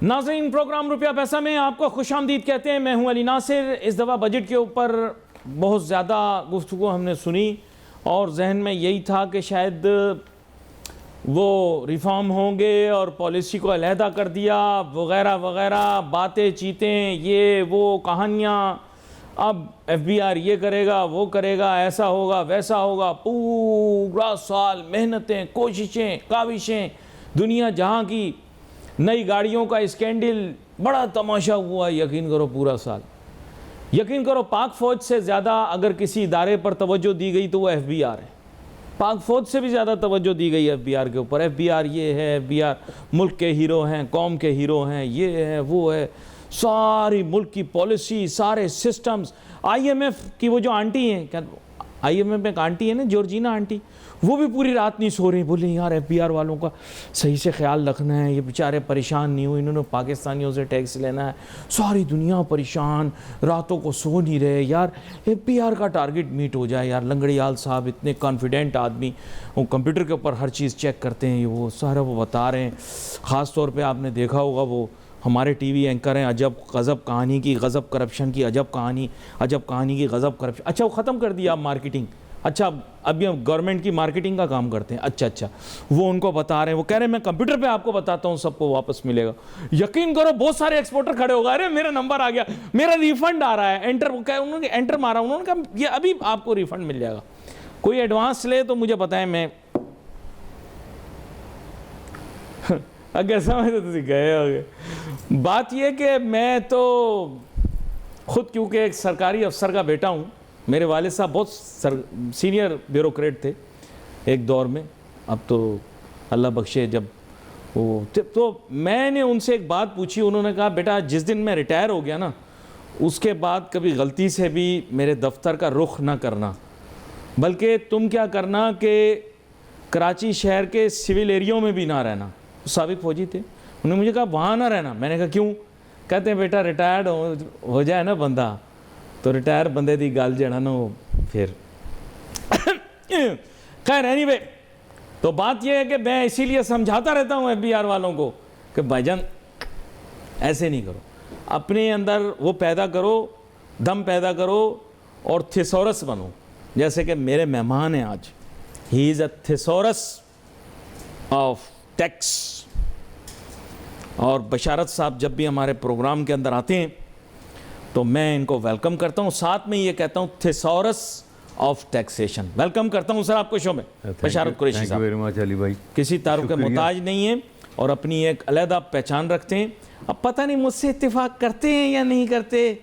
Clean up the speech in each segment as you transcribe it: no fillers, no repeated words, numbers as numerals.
ناظرین، پروگرام روپیہ پیسہ میں آپ کو خوش آمدید کہتے ہیں. میں ہوں علی ناصر. اس دفعہ بجٹ کے اوپر بہت زیادہ گفتگو ہم نے سنی اور ذہن میں یہی تھا کہ شاید وہ ریفارم ہوں گے اور پالیسی کو علیحدہ کر دیا وغیرہ وغیرہ، باتیں چیتیں، یہ وہ کہانیاں. اب ایف بی آر یہ کرے گا، وہ کرے گا، ایسا ہوگا ویسا ہوگا. پورا سال محنتیں، کوششیں، کاوشیں، دنیا جہاں کی نئی گاڑیوں کا اسکینڈل، بڑا تماشا ہوا. یقین کرو پورا سال، یقین کرو پاک فوج سے زیادہ اگر کسی ادارے پر توجہ دی گئی تو وہ ایف بی آر ہے. پاک فوج سے بھی زیادہ توجہ دی گئی ایف بی آر کے اوپر. ایف بی آر یہ ہے، ایف بی آر ملک کے ہیرو ہیں، قوم کے ہیرو ہیں، یہ ہے وہ ہے. ساری ملک کی پالیسی، سارے سسٹمز. آئی ایم ایف کی وہ جو آنٹی ہیں، آئی ایم ایف میں ایک آنٹی ہے نا، جورجینا آنٹی، وہ بھی پوری رات نہیں سو رہی. بولے یار ایف بی آر والوں کا صحیح سے خیال رکھنا ہے، یہ بیچارے پریشان نہیں ہوئے، انہوں نے پاکستانیوں سے ٹیکس لینا ہے. ساری دنیا پریشان، راتوں کو سو نہیں رہے. یار ایف بی آر کا ٹارگٹ میٹ ہو جائے. یار لنگڑیال صاحب اتنے کانفیڈنٹ آدمی، وہ کمپیوٹر کے اوپر ہر چیز چیک کرتے ہیں، وہ سارا وہ بتا رہے ہیں. خاص طور پہ آپ نے دیکھا ہوگا وہ ہمارے ٹی وی اینکر ہیں، عجب غضب کہانی کی، غضب کرپشن کی عجب کہانی، عجب کہانی کی غضب کرپشن. اچھا وہ ختم کر دیا آپ مارکیٹنگ. اچھا ابھی ہم گورنمنٹ کی مارکیٹنگ کا کام کرتے ہیں. اچھا وہ ان کو بتا رہے ہیں، وہ کہہ رہے ہیں میں کمپیوٹر پہ آپ کو بتاتا ہوں، سب کو واپس ملے گا. یقین کرو بہت سارے ایکسپورٹر کھڑے ہو گئے، ارے میرا نمبر آ گیا، میرا ریفنڈ آ رہا ہے. انہوں نے انٹر مارا، انہوں نے کہا یہ ابھی آپ کو ریفنڈ مل جائے گا. کوئی ایڈوانس لے تو مجھے بتائیں، میں اگر سمجھ تو تسی گئے ہو گئے. بات یہ کہ میں تو خود کیونکہ ایک سرکاری افسر کا بیٹا ہوں. میرے والد صاحب بہت سینئر بیوروکریٹ تھے ایک دور میں، اب تو اللہ بخشے. جب وہ تو میں نے ان سے ایک بات پوچھی، انہوں نے کہا بیٹا جس دن میں ریٹائر ہو گیا نا، اس کے بعد کبھی غلطی سے بھی میرے دفتر کا رخ نہ کرنا، بلکہ تم کیا کرنا کہ کراچی شہر کے سول ایریوں میں بھی نہ رہنا. سابق فوجی تھے، انہوں نے مجھے کہا وہاں نہ رہنا. میں نے کہا کیوں؟ کہتے ہیں بیٹا ریٹائرڈ ہو جائے نا بندہ تو ریٹائر بندے دی گل جڑا نا وہ پھر خیر. اینی وے تو بات یہ ہے کہ میں اسی لیے سمجھاتا رہتا ہوں ایف بی آر والوں کو کہ بھائی جان ایسے نہیں کرو، اپنے اندر وہ پیدا کرو، دم پیدا کرو اور تھیسورس بنو. جیسے کہ میرے مہمان ہیں آج، ہی از اے تھیسورس آف ٹیکس. اور بشارت صاحب جب بھی ہمارے پروگرام کے اندر آتے ہیں تو میں ان کو ویلکم کرتا ہوں، ساتھ میں یہ کہتا ہوں تھیسورس آف ٹیکسیشن. ویلکم کرتا ہوں سر آپ کو شو میں. بشارت قریشی صاحب کسی تعارف کے محتاج نہیں ہیں اور اپنی ایک علیحدہ پہچان رکھتے ہیں. اب پتہ نہیں مجھ سے اتفاق کرتے ہیں یا نہیں کرتے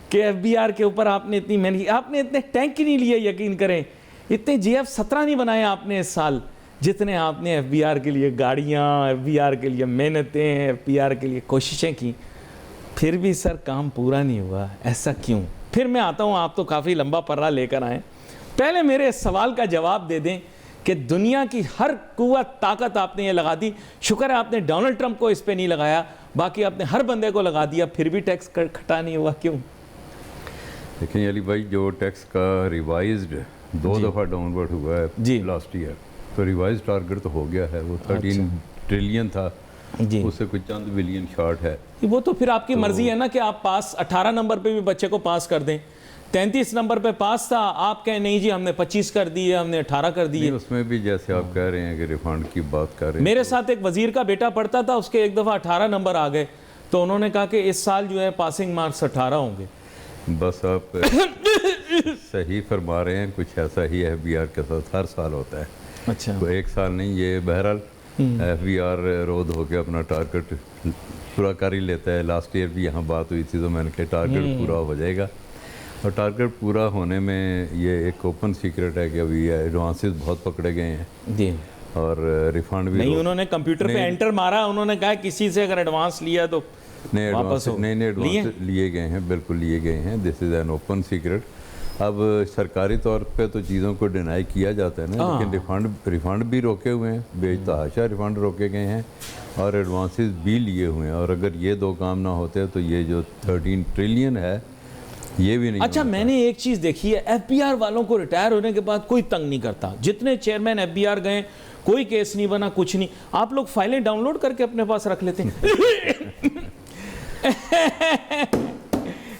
کہ ایف بی آر کے اوپر آپ نے اتنی محنت، آپ نے اتنے ٹینک ہی نہیں لیے. یقین کریں اتنے جی ایف 17 نہیں بنائے آپ نے اس سال جتنے آپ نے ایف بی آر کے لیے گاڑیاں، ایف بی آر کے لیے محنتیں، ایف بی آر کے لیے کوششیں کی. پھر بھی سر کام پورا نہیں ہوا. ایسا کیوں؟ پھر میں آتا ہوں، آپ تو کافی لمبا پرہ لے کر آئیں. پہلے میرے اس سوال کا جواب دے دیں کہ دنیا کی ہر قوت طاقت آپ نے یہ لگا دی. شکر ہے آپ نے ڈونلڈ ٹرمپ کو اس پہ نہیں لگایا، باقی آپ نے ہر بندے کو لگا دیا، پھر بھی ٹیکس کھٹا نہیں ہوا. کیوں؟ دیکھیں علی بھائی، جو ٹیکس کا ریوائزڈ 2 دفعہ ڈاؤن ورڈ ہوا ہے لاسٹ ایئر، تو ریوائز ٹارگٹ تو ہو گیا ہے. وہ 13 ٹریلین تھا، اس سے کچھ چند بلین شارٹ ہے. وہ تو پھر آپ کی مرضی ہے نا کہ آپ پاس 18 نمبر پہ بھی بچے کو پاس کر دیں. 33 نمبر پہ پاس تھا، آپ کہیں نہیں جی ہم نے 25 کر دیے، ہم نے 18 کر دیے. اس میں بھی جیسے آپ کہہ رہے ہیں کہ ریفنڈ کی بات کر رہے ہیں، میرے ساتھ ایک وزیر کا بیٹا پڑھتا تھا، اس کے ایک دفعہ 18 نمبر آ گئے تو انہوں نے کہا کہ اس سال جو ہے پاسنگ مارکس 18 ہوں گے. بس آپ صحیح فرما رہے ہیں. کچھ ایسا ہی ایف بی آر کے ساتھ ہر سال ہوتا ہے. اچھا تو ایک سال نہیں، یہ بہرحال ایف بی آر رود ہو کے اپنا ٹارگٹ پورا کر ہی لیتا ہے. لاسٹ ایئر بھی یہاں بات ہوئی تھی تو میں نے کہا ٹارگٹ پورا ہو جائے گا. اور ٹارگٹ پورا ہونے میں یہ ایک اوپن سیکرٹ ہے کہ ابھی ایڈوانسز بہت پکڑے گئے ہیں جی، اور ریفنڈ بھی نہیں. انہوں نے کمپیوٹر پہ انٹر مارا، انہوں نے کہا کسی سے اگر ایڈوانس لیا تو نئے ایڈوانس لیے گئے ہیں، بالکل لیے گئے ہیں. دس از این اوپن سیکرٹ. اب سرکاری طور پہ تو چیزوں کو ڈینائی کیا جاتا ہے نا، لیکن ریفنڈ بھی روکے ہوئے ہیں، بیچ تحاشا ریفنڈ روکے گئے ہیں اور ایڈوانسز بھی لیے ہوئے ہیں. اور اگر یہ 2 کام نہ ہوتے تو یہ جو 13 ٹریلین ہے یہ بھی نہیں. اچھا میں نے ایک چیز دیکھی ہے، ایف بی آر والوں کو ریٹائر ہونے کے بعد کوئی تنگ نہیں کرتا. جتنے چیئرمین ایف بی آر گئے کوئی کیس نہیں بنا, کچھ نہیں. آپ لوگ فائلیں ڈاؤن لوڈ کر کے اپنے پاس رکھ لیتے ہیں.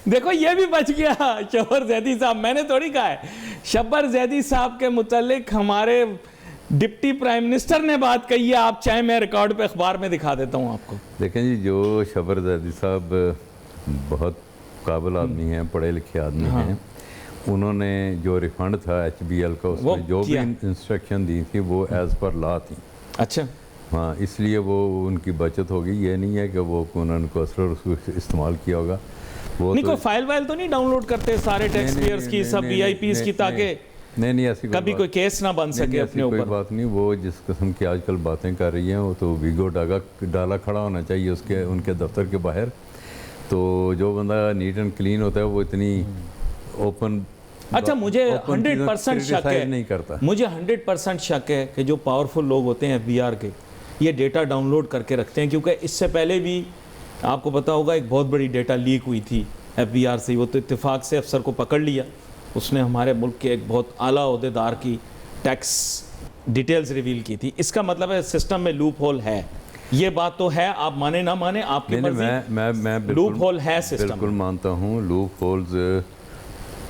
دیکھو یہ بھی بچ گیا شبر زیدی صاحب. میں نے تھوڑی کہا ہے, شبر زیدی صاحب کے متعلق ہمارے ڈپٹی پرائم منسٹر نے بات کہی ہے. آپ چاہیں میں ریکارڈ پہ اخبار میں دکھا دیتا ہوں آپ کو. دیکھیں جی, جو شبر زیدی صاحب بہت قابل آدمی ہیں, پڑھے لکھے آدمی ہیں, انہوں نے جو ریفنڈ تھا ایچ بی ایل کا, اس میں جو بھی انسٹرکشن دی تھی وہ ایز پر لا تھی. اچھا ہاں, اس لیے وہ ان کی بچت ہوگی. یہ نہیں ہے کہ وہ انہوں نے کو استعمال کیا ہوگا. وہ نہیں, کوئی فائل وائل تو نہیں ڈاؤن لوڈ کرتے سارے ٹیکس پیئرز کی, سب وی آئی پیز کی, تاکہ نہیں ایسی کبھی کوئی کیس نہ بن سکے اپنے اوپر؟ کوئی بات نہیں. وہ جس قسم کی آج کل باتیں کر رہی ہیں, وہ تو ویگو ڈالا کھڑا ہونا چاہیے اس کے, ان کے دفتر کے باہر. تو جو بندہ نیٹ اینڈ کلین ہوتا ہے وہ اتنی اوپن. اچھا, مجھے 100% شک ہے, نہیں کرتا. مجھے 100% شک ہے کہ جو پاورفل لوگ ہوتے ہیں ایف بی آر کے, یہ ڈیٹا ڈاؤن لوڈ کر کے رکھتے ہیں. کیونکہ اس سے پہلے بھی آپ کو پتا ہوگا ایک بہت بڑی ڈیٹا لیک ہوئی تھی ایف بی آر سے. وہ تو اتفاق سے افسر کو پکڑ لیا, اس نے ہمارے ملک کے ایک بہت اعلیٰ عہدیدار کی ٹیکس ڈیٹیلز ریویل کی تھی. اس کا مطلب ہے سسٹم میں لوپ ہول ہے. یہ بات تو ہے, آپ مانے نہ مانے آپ کی مرضی, میں لوپ ہول ہے سسٹم. بالکل مانتا ہوں. لوپ ہولز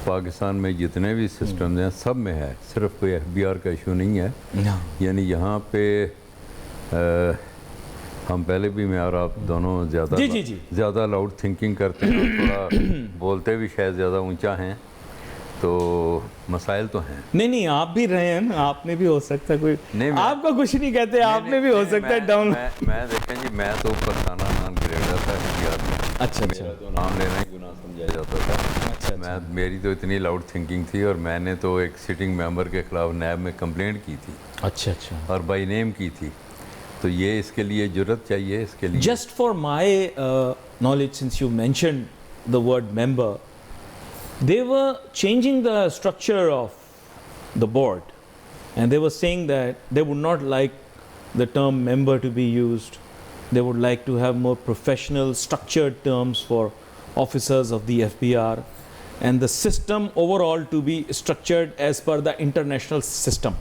پاکستان میں جتنے بھی سسٹمز ہیں سب میں ہے, صرف کوئی ایف بی آر کا ایشو نہیں ہے. یعنی یہاں پہ ہم پہلے بھی, میں اور آپ دونوں زیادہ لاؤڈ تھنکنگ کرتے ہیں, تھوڑا بولتے بھی شاید زیادہ اونچا ہیں, تو مسائل تو ہیں. نہیں آپ بھی رہے ہیں, آپ نے بھی ہو سکتا ہے, کوئی آپ کو کچھ نہیں کہتے, آپ نے بھی ہو سکتا ہے ڈاؤن. میں دیکھیں جی, میں تو پرسانہ نان گریڈر تھا ایف بی آر میں. اچھا, میرا تو نام لینا ہی گناہ سمجھا جاتا تھا. میری تو اتنی لاؤڈ تھنکنگ تھی, اور میں نے تو ایک سٹنگ ممبر کے خلاف نیب میں کمپلینٹ کی تھی. اچھا, اور بائی نیم کی تھی. تو یہ اس کے لیے جرت چاہیے. اس کے لیے just for my knowledge, since you mentioned the word member, they were changing the structure of the board, and they were saying that they would not like the term member to be used. They would like to have more professional, structured terms for officers of the FBR, and the system overall to be structured as per the international system.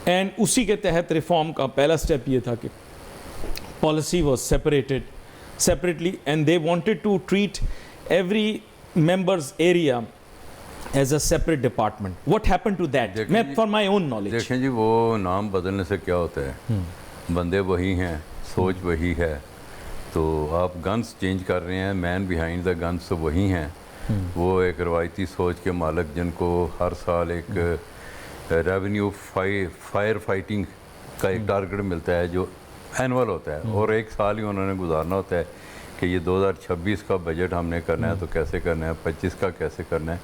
And اسی کے تحت reform کا پہلا step یہ تھا کہ policy was separately, and they wanted to treat every member's area as a separate department. What happened to that? میں for my own knowledge. دیکھیں جی, وہ نام بدلنے سے کیا ہوتا ہے, بندے وہی ہیں, سوچ وہی ہے. تو آپ گنس چینج کر رہے ہیں, مین بیہائنڈ دا گنس تو وہی ہیں. وہ ایک روایتی سوچ کے مالک, جن کو ہر سال ایک ریونیو فائر فائٹنگ کا ایک ٹارگٹ ملتا ہے جو اینول ہوتا ہے, اور ایک سال ہی انہوں نے گزارنا ہوتا ہے کہ یہ 2026 کا بجٹ ہم نے کرنا ہے تو کیسے کرنا ہے, 25 کا کیسے کرنا ہے.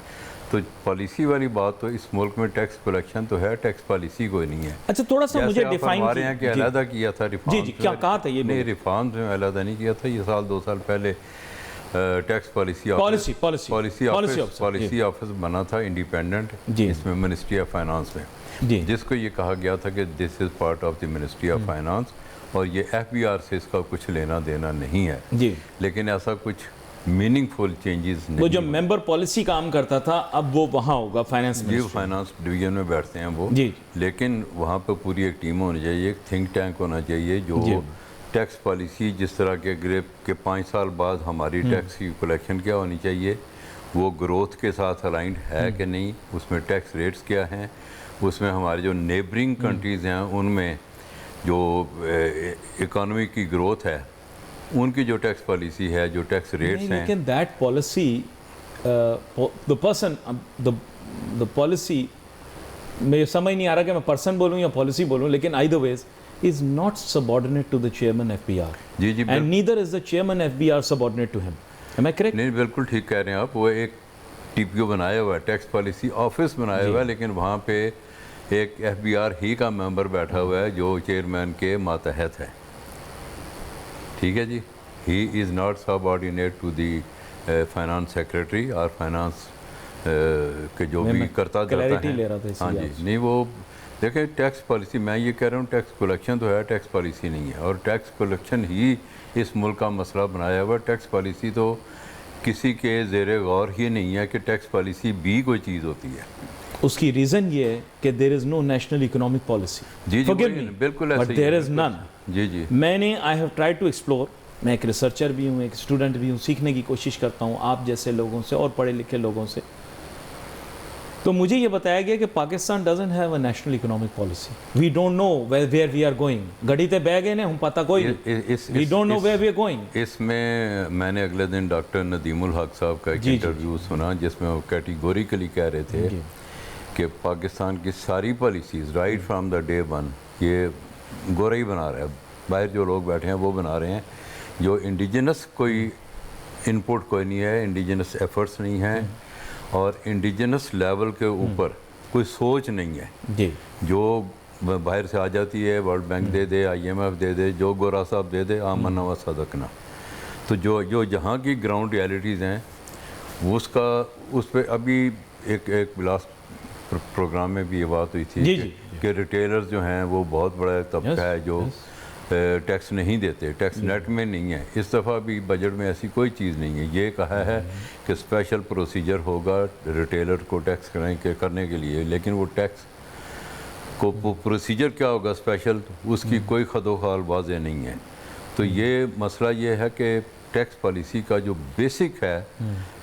تو پالیسی والی بات تو اس ملک میں ٹیکس کلیکشن تو ہے, ٹیکس پالیسی کوئی نہیں ہے. اچھا, تھوڑا سا مجھے ڈیفائن ہمارے یہاں کہ علیحدہ کیا تھا ریفارم. جی کیا کہا تھا؟ یہ نہیں, ریفارم میں علیحدہ نہیں کیا تھا. یہ سال 2 سال پہلے ٹیکس پالیسی آفس بنا تھا انڈیپینڈنٹ, اس میں منسٹری آف فائنانس میں, جس کو یہ کہا گیا تھا کہ this is part of the ministry of finance, اور یہ ایف بی آر سے اس کا کچھ لینا دینا نہیں ہے. لیکن ایسا کچھ میننگ فل چینجز نہیں. وہ جو ممبر پالیسی کام کرتا تھا اب وہ وہاں ہوگا فائنانس میں, فائنانس ڈویژن میں بیٹھتے ہیں وہ. لیکن وہاں پہ پوری ایک ٹیم ہونی چاہیے, ایک تھنک ٹینک ہونا چاہیے جو ٹیکس پالیسی, جس طرح کے گریپ کے 5 سال بعد ہماری ٹیکس کی کلیکشن کیا ہونی چاہیے, وہ گروتھ کے ساتھ الائنڈ ہے کہ نہیں, اس میں ٹیکس ریٹس کیا ہیں, اس میں ہمارے جو نیبرنگ کنٹریز ہیں ان میں جو اکانومی کی گروتھ ہے ان کی جو ٹیکس پالیسی ہے, جو ٹیکس ریٹس ہیں. لیکن دیٹ پالیسی, the policy, مجھے سمجھ نہیں آ رہا کہ میں پرسن بولوں یا پالیسی بولوں, لیکن either ways is not subordinate to the chairman FBR. And neither is the chairman FBR subordinate to him. Am I correct? نہیں, بالکل ٹھیک کہہ رہے ہیں آپ. وہ ایک ٹی پی او بنایا ہوا ہے, ٹیکس پالیسی آفس بنایا ہوا ہے, لیکن وہاں پہ ایک ایف بی آر ہی کا ممبر بیٹھا ہوا ہے جو چیئرمین کے ماتحت ہے. ٹھیک ہے جی, he is not subordinate to the finance secretary اور فائنانس کے جو بھی کرتا جاتا ہے. ہاں جی, نہیں وہ دیکھیں ٹیکس پالیسی, میں یہ کہہ رہا ہوں ٹیکس کلیکشن تو ہے, ٹیکس پالیسی نہیں ہے, اور ٹیکس کلیکشن ہی اس ملک کا مسئلہ بنایا ہوا ہے. ٹیکس پالیسی تو کسی کے زیر غور ہی نہیں ہے کہ ٹیکس پالیسی بھی کوئی چیز ہوتی ہے. اس کی ریزن یہ ہے کہ دیر از نو نیشنل اکنامک پالیسی. جی جی بالکل ایسے بٹ دیر از نن. جی جی میں نے I have try to explore. میں ایک ریسرچر بھی ہوں, ایک اسٹوڈنٹ بھی ہوں, سیکھنے کی کوشش کرتا ہوں آپ جیسے لوگوں سے اور پڑھے لکھے لوگوں سے. تو مجھے یہ بتایا گیا کہ Pakistan doesn't have a national economic policy. We don't know where we are going. گڑی تے بہ گئے نے ہم پتہ کوئی نہیں. We don't know where we are going. اس میں نے اگلے دن ڈاکٹر ندیم الحق صاحب کا ایک انٹرویو سنا جس میں وہ کیٹیگوریکلی کہہ رہے تھے کہ پاکستان کی ساری policies right from the day one یہ گورا ہی بنا رہا ہے. باہر جو لوگ بیٹھے ہیں وہ بنا رہے ہیں. جو انڈیجنس کوئی انپٹ کوئی نہیں ہے, انڈیجنس ایفرٹس نہیں ہیں, اور انڈیجنس لیول کے اوپر کوئی سوچ نہیں ہے. جی جو باہر سے آ جاتی ہے, ورلڈ بینک دے دے, آئی ایم ایف دے دے, جو گورا صاحب دے دے, آمنا و صدقنا. تو جو جہاں کی گراؤنڈ ریالٹیز ہیں اس پہ ابھی ایک لاسٹ پروگرام میں بھی یہ بات ہوئی تھی کہ ریٹیلرز جو ہیں وہ بہت بڑا طبقہ ہے جو ٹیکس نہیں دیتے, ٹیکس نیٹ میں نہیں ہے. اس دفعہ بھی بجٹ میں ایسی کوئی چیز نہیں ہے. یہ کہا ہے کہ اسپیشل پروسیجر ہوگا ریٹیلر کو ٹیکس کرنے کے لیے, لیکن وہ ٹیکس کو پروسیجر کیا ہوگا اسپیشل, اس کی کوئی خد و خال واضح نہیں ہے. تو یہ مسئلہ یہ ہے کہ ٹیکس پالیسی کا جو بیسک ہے,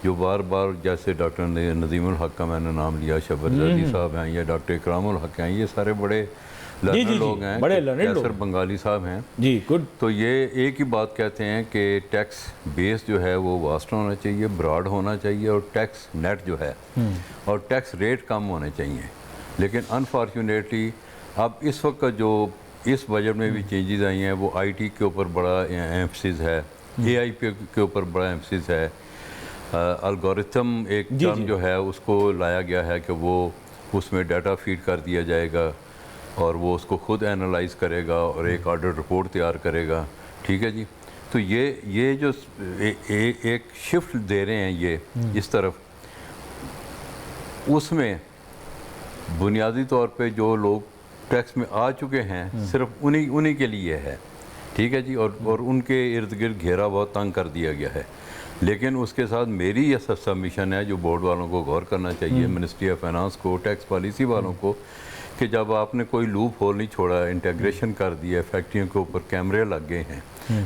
جو بار بار جیسے ڈاکٹر ندیم الحق کا میں نے نام لیا, شبر زردی صاحب ہیں یا ڈاکٹر اکرام الحق ہیں, یہ سارے بڑے لرنر لوگ ہیں, کیسر بنگالی صاحب ہیں. جی گڈ. تو یہ ایک ہی بات کہتے ہیں کہ ٹیکس بیس جو ہے وہ واسٹ ہونا چاہیے, براڈ ہونا چاہیے, اور ٹیکس نیٹ جو ہے اور ٹیکس ریٹ کم ہونے چاہیے. لیکن انفارچونیٹلی اب اس وقت جو اس بجٹ میں بھی چینجز آئی ہیں وہ آئی ٹی کے اوپر بڑا ایمفسس ہے, اے آئی پی کے اوپر بڑا ایمفسس ہے. الگورتھم ایک ٹرم جو ہے اس کو لایا گیا ہے کہ وہ اس میں ڈیٹا فیڈ کر دیا جائے گا اور وہ اس کو خود اینالائز کرے گا اور ایک آڈر رپورٹ تیار کرے گا. ٹھیک ہے جی. تو یہ جو ایک شفٹ دے رہے ہیں یہ اس طرف, اس میں بنیادی طور پہ جو لوگ ٹیکس میں آ چکے ہیں صرف انہی کے لیے ہے. ٹھیک ہے جی. اور ان کے ارد گرد گھیرا بہت تنگ کر دیا گیا ہے. لیکن اس کے ساتھ میری یہ سبمیشن ہے جو بورڈ والوں کو غور کرنا چاہیے, منسٹری آف فائنانس کو, ٹیکس پالیسی والوں کو, کہ جب آپ نے کوئی لوپ ہول نہیں چھوڑا, انٹیگریشن کر دیا, فیکٹریوں کے اوپر کیمرے لگ گئے ہیں.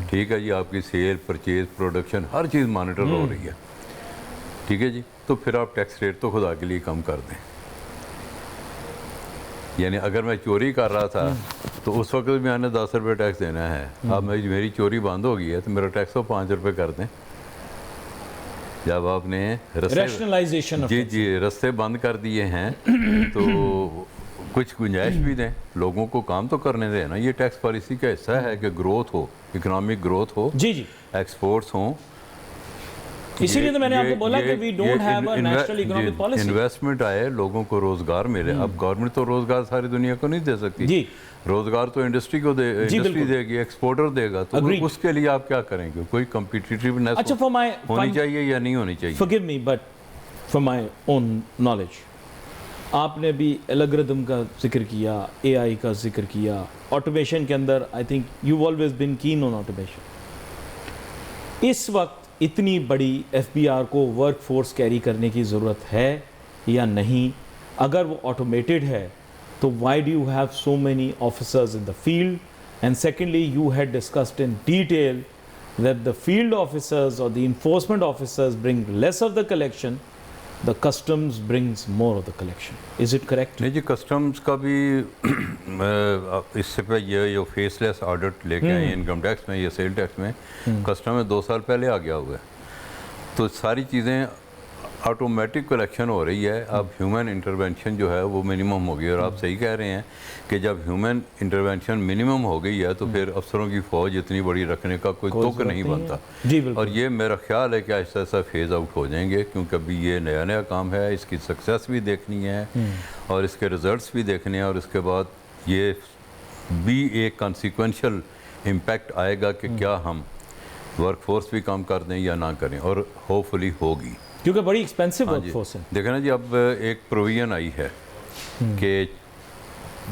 ٹھیک ہے جی. آپ کی سیل, پرچیز, پروڈکشن ہر چیز مانیٹر ہو رہی ہے. ٹھیک ہے جی. تو پھر آپ ٹیکس ریٹ تو خدا کے لیے کم کر دیں. یعنی اگر میں چوری کر رہا تھا تو اس وقت میں نے 10 روپے ٹیکس دینا ہے. اب میری چوری بند ہو گئی ہے تو میرا ٹیکس تو 5 روپے کر دیں. جب آپ نے رستے بند کر دیے ہیں تو کچھ گنجائش بھی دیں, لوگوں کو کام تو کرنے دیں نا. یہ ٹیکس پالیسی کا حصہ ہے کہ گروتھ ہو, اکنامک گروتھ ہو, ایکسپورٹس ہوں. اسی لیے تو میں نے آپ کو بولا کہ we don't have a national economic policy. Investment آئے, لوگوں کو روزگار ملے. اب گورنمنٹ تو روزگار ساری دنیا کو نہیں دے سکتی. روزگار تو انڈسٹری کو دے, انڈسٹری دے گی, ایکسپورٹر دے گا. تو اس کے لیے آپ کیا کریں گے؟ کوئی کمپیٹیٹیونیس ہونی چاہیے یا نہیں ہونی چاہیے؟ Forgive me, but from my own knowledge, آپ نے بھی الگریدم کا ذکر کیا, اے آئی کا ذکر کیا, آٹومیشن کے اندر I think you always been keen on automation. اس وقت اتنی بڑی ایف بی آر کو ورک فورس کیری کرنے کی ضرورت ہے یا نہیں؟ اگر وہ آٹومیٹڈ ہے تو why do you have so many officers in the field? And secondly you had discussed in detail that the field officers or the enforcement officers bring less of the collection, the customs brings more of the collection. Is it correct? نہیں جی, customs کا بھی اس سے پہ یہ face لیس audit لے کے آئے income tax میں یا سیل ٹیکس میں, کسٹم میں 2 سال پہلے آ گیا ہوا ہے. تو ساری چیزیں آٹومیٹک کلیکشن ہو رہی ہے. اب ہیومن انٹرونشن جو ہے وہ منیمم ہو گئی, اور آپ صحیح کہہ رہے ہیں کہ جب ہیومن انٹرونشن منیمم ہو گئی ہے تو پھر افسروں کی فوج اتنی بڑی رکھنے کا کوئی تک نہیں بنتا. اور یہ میرا خیال ہے کہ آہستہ آہستہ فیز آؤٹ ہو جائیں گے, کیونکہ ابھی یہ نیا کام ہے, اس کی سکسیس بھی دیکھنی ہے اور اس کے ریزلٹس بھی دیکھنے ہیں, اور اس کے بعد یہ بھی ایک کانسیکوینشل امپیکٹ آئے گا کہ کیا ہم ورک فورس بھی کم کر دیں یا نہ کریں, اور ہوپ فلی ہوگی, کیونکہ بڑی ایکسپینسو ورک فورس ہے. دیکھیں نا جی, اب ایک پروویژن آئی ہے کہ